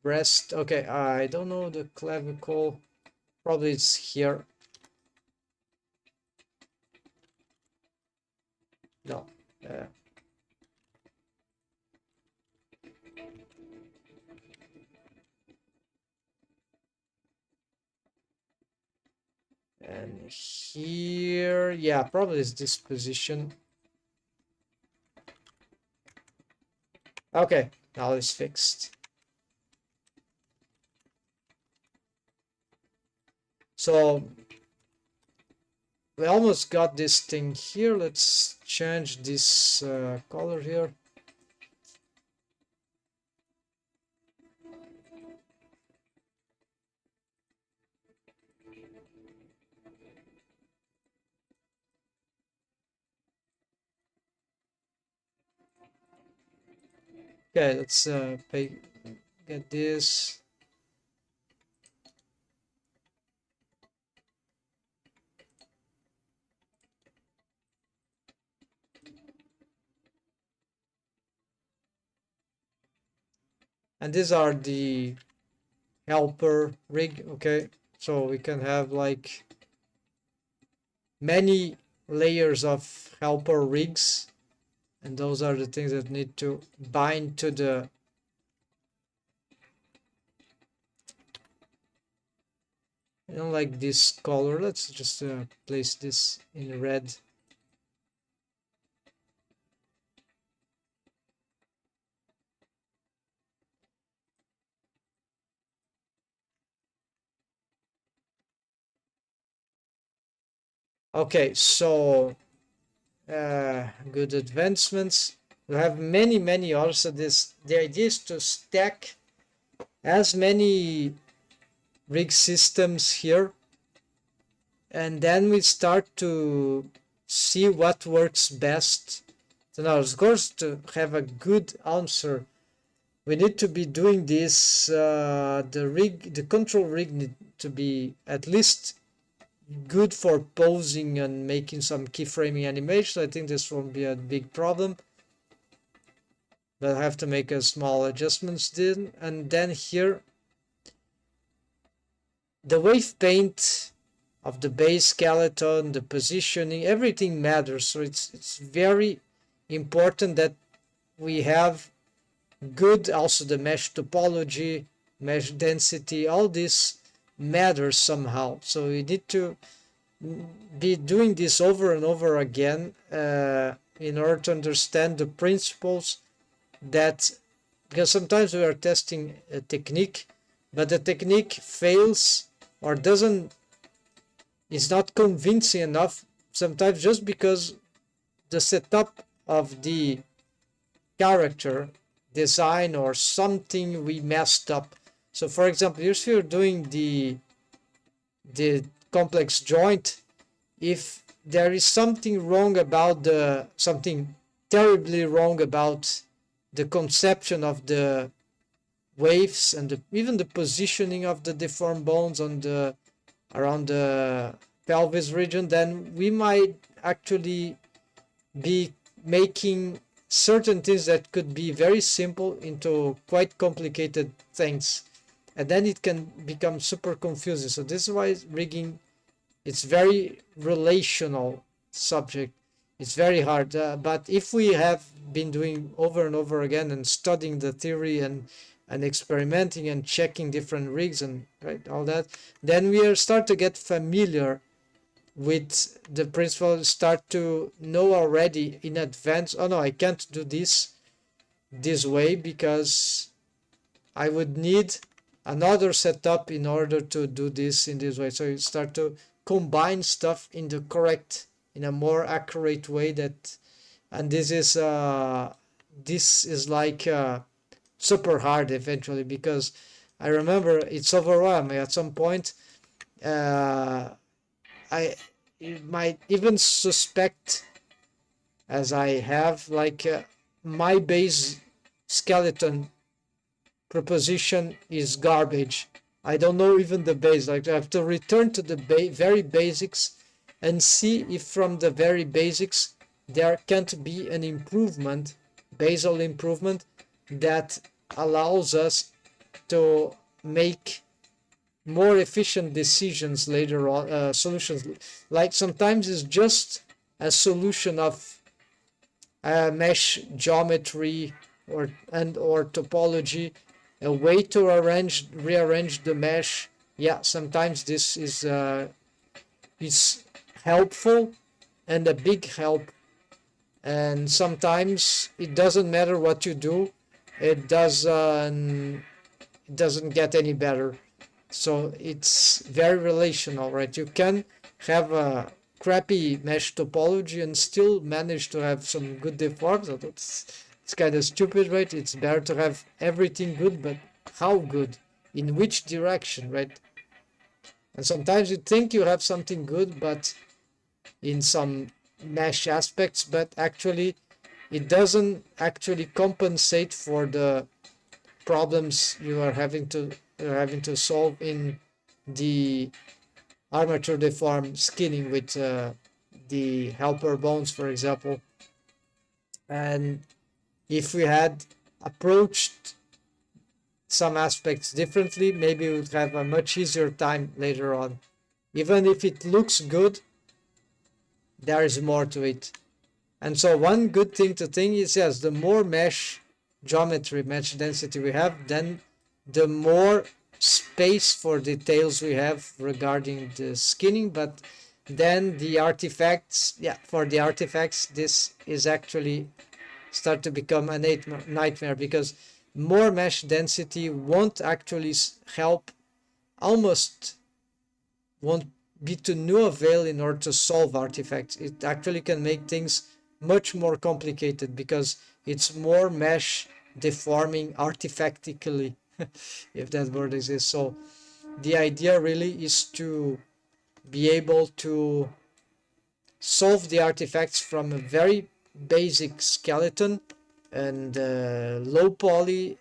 breast. Okay, I don't know the clavicle. Probably it's here. No. And here, yeah, probably it's this position. Okay, now it's fixed. So we almost got this thing here. Let's change this color here. Okay, let's get this. And these are the helper rig. Okay, so we can have like many layers of helper rigs, and those are the things that need to bind to the I don't like this color. Let's just place this in red. Okay, so good advancements. We have many also. The idea is to stack as many rig systems here, and then we start to see what works best. So now, of course, to have a good answer, we need to be doing this. The control rig need to be at least good for posing and making some keyframing animation. I think this won't be a big problem, but I have to make a small adjustments then. And then here, the wave paint of the base skeleton, the positioning, everything matters. So it's very important that we have good, also the mesh topology, mesh density, all this matters somehow. So we need to be doing this over and over again in order to understand the principles that, because sometimes we are testing a technique, but the technique fails or is not convincing enough, sometimes just because the setup of the character design or something we messed up. So for example, if you're doing the complex joint, if there is something wrong about something terribly wrong about the conception of the waves and even the positioning of the deformed bones around the pelvis region, then we might actually be making certain things that could be very simple into quite complicated things, and then it can become super confusing. So this is why rigging, it's very relational subject. It's very hard, but if we have been doing over and over again and studying the theory and experimenting and checking different rigs and right all that, then we start to get familiar with the principle, start to know already in advance, oh no, I can't do this way because I would need another setup in order to do this in this way. So you start to combine stuff in a more accurate way, that, and this is like super hard eventually, because I remember it's overwhelming at some point. I might even suspect, as I have, like my base skeleton proposition is garbage. I don't know even the base. Like I have to return to the very basics and see if from the very basics there can't be an improvement, basal improvement, that allows us to make more efficient decisions later on, solutions. Like sometimes it's just a solution of mesh geometry or topology, a way to rearrange the mesh. Yeah, sometimes this is helpful and a big help, and sometimes it doesn't matter what you do, it doesn't get any better. So it's very relational, right? You can have a crappy mesh topology and still manage to have some good deforms. So it's kind of stupid, right? It's better to have everything good, but how good? In which direction, right? And sometimes you think you have something good, but in some mesh aspects, but actually it doesn't actually compensate for the problems you are having to solve in the armature deform skinning with the helper bones, for example. And if we had approached some aspects differently, maybe we would have a much easier time later on. Even if it looks good, there is more to it. And so one good thing to think is, yes, the more mesh geometry, mesh density we have, then the more space for details we have regarding the skinning, but then the artifacts, yeah, for the artifacts, this is actually start to become a nightmare, because more mesh density won't actually help, almost won't be to no avail in order to solve artifacts. It actually can make things much more complicated because it's more mesh deforming artifactically, if that word exists. So the idea really is to be able to solve the artifacts from a very basic skeleton and low poly,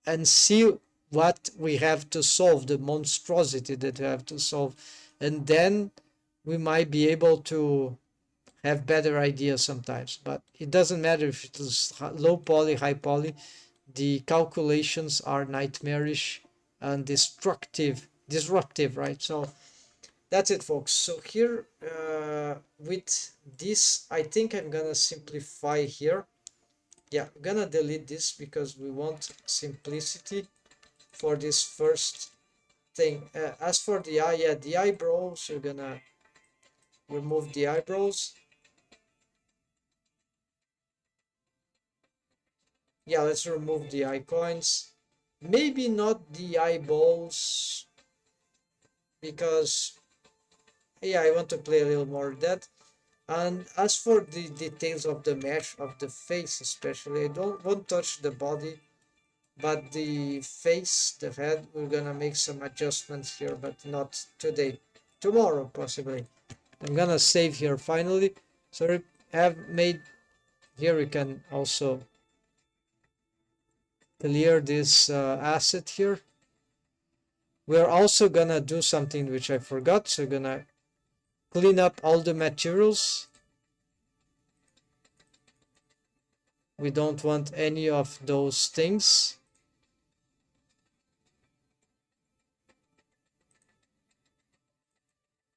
and see what we have to solve, the monstrosity that we have to solve, and then we might be able to have better ideas sometimes. But it doesn't matter if it is low poly, high poly, the calculations are nightmarish and disruptive, right? So that's it, folks. So here with this, I think I'm gonna simplify here. Yeah, I'm gonna delete this because we want simplicity for this first thing. As for the eye, yeah, the eyebrows, you're gonna remove the eyebrows. Yeah, let's remove the eye coins. Maybe not the eyeballs, because yeah, I want to play a little more of that. And as for the details of the mesh of the face, especially, I won't touch the body, but the face, the head, we're gonna make some adjustments here, but not today. Tomorrow, possibly. I'm gonna save here finally. So I have made here, we can also clear this asset here. We're also gonna do something which I forgot. So we're gonna clean up all the materials. We don't want any of those things.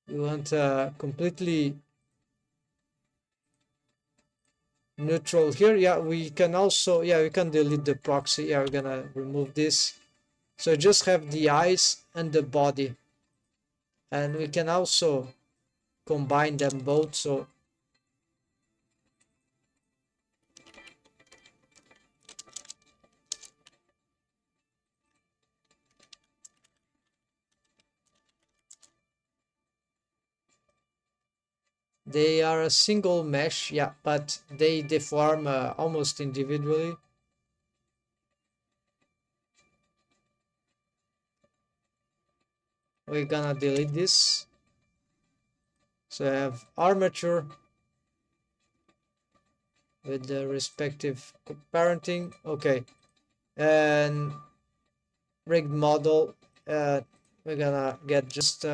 We want completely neutral here. Yeah, we can also, yeah, we can delete the proxy. Yeah, we're gonna remove this. So just have the eyes and the body. And we can also combine them both. So they are a single mesh, yeah, but they deform almost individually. We're gonna delete this. So I have armature with the respective parenting. Okay. And rigged model. We're gonna get just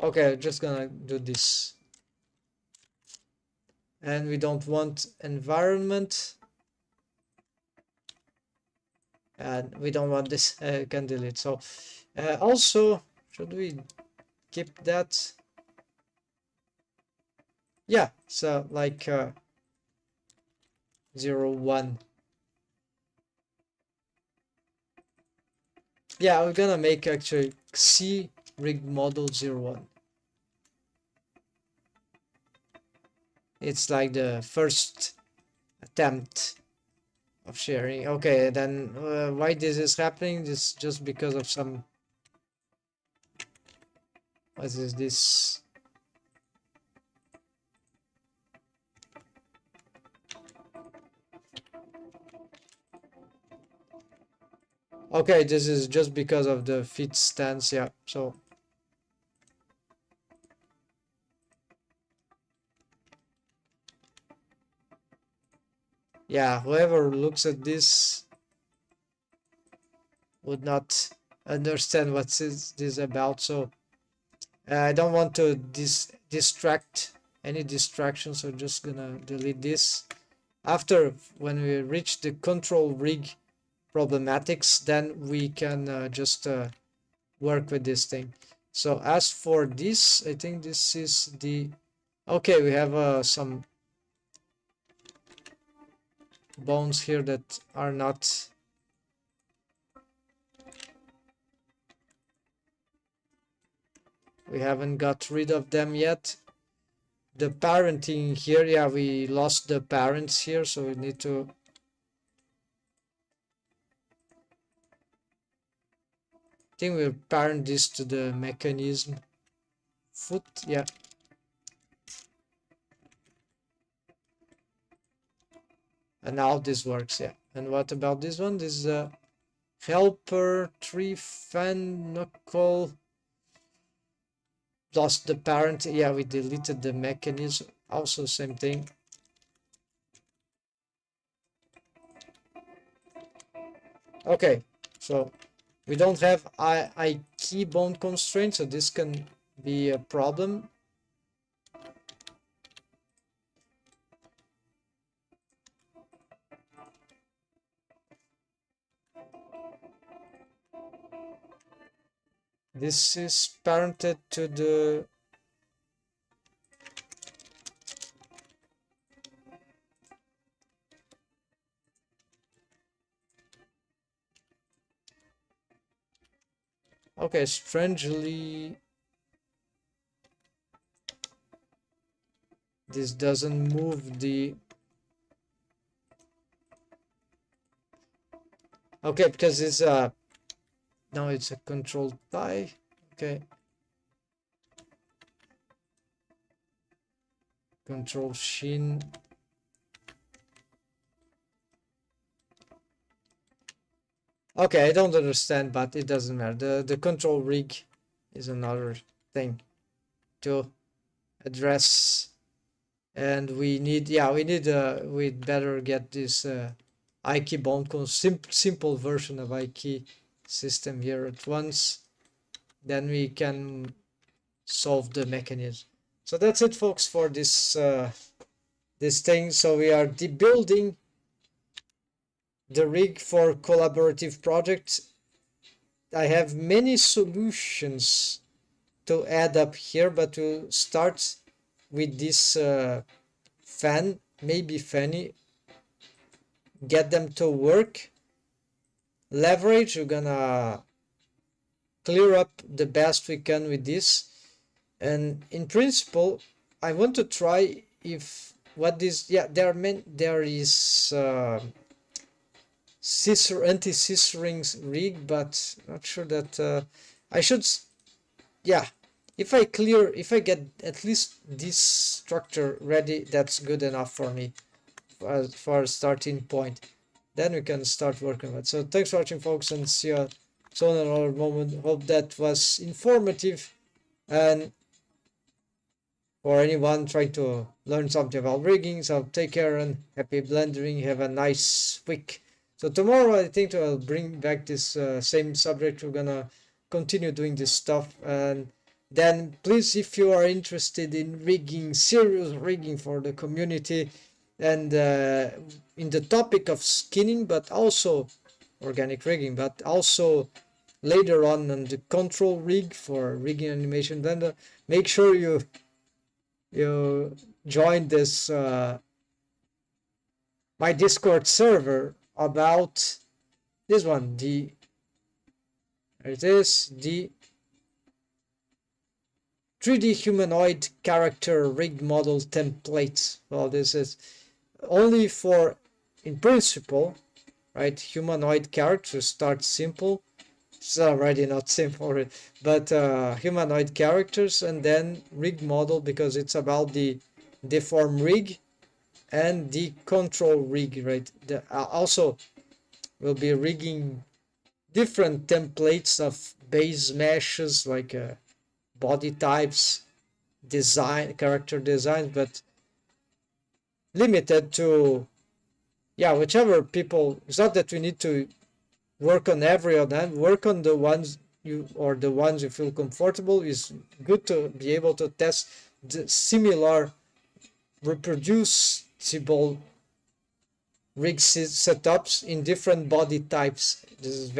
okay, just gonna do this. And we don't want environment. And we don't want this, can delete. So also, should we keep that? Yeah, so like 0, 1. Yeah, we're gonna make actually Pxy rigged model 0, 1. It's like the first attempt of sharing. Okay, then why this is happening? This is just because of some, what is this? Okay, this is just because of the feet stance. Yeah, so yeah, whoever looks at this would not understand what this about. So I don't want to distract any distraction, so just gonna delete this. After, when we reach the control rig problematics, then we can just work with this thing. So as for this, I think this is the, okay, we have some bones here that are not, we haven't got rid of them yet. The parenting here, yeah, we lost the parents here, so we need to, I think we'll parent this to the mechanism foot, yeah. And now this works, yeah. And what about this one? This is a helper tree fan knuckle. Lost the parent, yeah, we deleted the mechanism, also same thing. Okay, so we don't have I key bone constraint, so this can be a problem. This is parented to the, okay, strangely this doesn't move the, okay, because it's now it's a control tie, okay, control shin, okay, I don't understand, but it doesn't matter. The control rig is another thing to address, and we need, yeah, we need we'd better get this IKEY bone simple version of IKEY system here at once, then we can solve the mechanism. So that's it, folks, for this this thing. So we are debuilding the rig for collaborative projects. I have many solutions to add up here, but we'll start with this fan, maybe fanny, get them to work. Leverage, we're gonna clear up the best we can with this, and in principle I want to try if what this, yeah, there is anti-scissoring rig, but not sure that I should, yeah, if I get at least this structure ready, that's good enough for me for a starting point. Then we can start working on it. So thanks for watching, folks, and see you soon in another moment. Hope that was informative, and for anyone trying to learn something about rigging. So take care and happy blending. Have a nice week. So tomorrow I think I'll bring back this same subject. We're gonna continue doing this stuff, and then please, if you are interested in rigging, serious rigging for the community, and in the topic of skinning, but also organic rigging, but also later on the control rig for rigging animation blender, make sure you join this my Discord server about this one, the, it is the 3D humanoid character rigged model template. Well, this is only for, in principle, right, humanoid characters. Start simple. It's already not simple, but humanoid characters, and then rig model, because it's about the deform rig and the control rig, right? Also we'll be rigging different templates of base meshes, like body types, design, character designs, but limited to, yeah, whichever people. It's not that we need to work on every of them. Work on the ones you feel comfortable. Is good to be able to test the similar reproducible rig setups in different body types. This is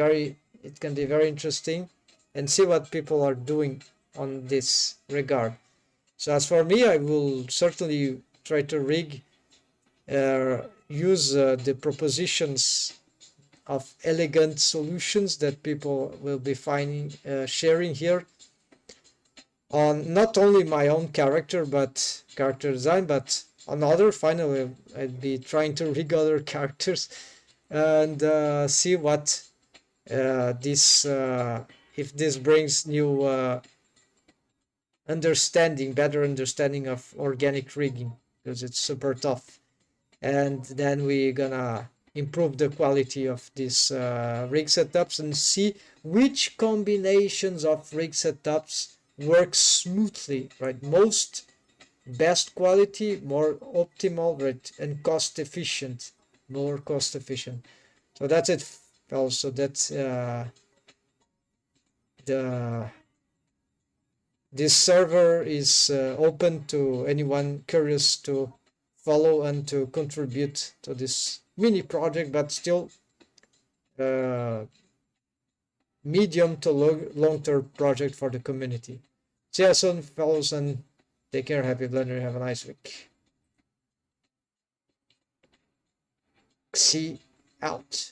it can be very interesting, and see what people are doing on this regard. So as for me, I will certainly try to use the propositions of elegant solutions that people will be finding, sharing here on not only my own character design, but on other. Finally, I'd be trying to rig other characters and see what this if this brings new better understanding of organic rigging, because it's super tough. And then we're gonna improve the quality of these rig setups and see which combinations of rig setups work smoothly, right? Best quality, more optimal, right? And more cost efficient. So that's it, fellas. So that's this server is open to anyone curious to follow and to contribute to this mini project, but still medium to long-term project for the community. See you soon, fellows, and take care. Happy Blender. Have a nice week. Pxy out.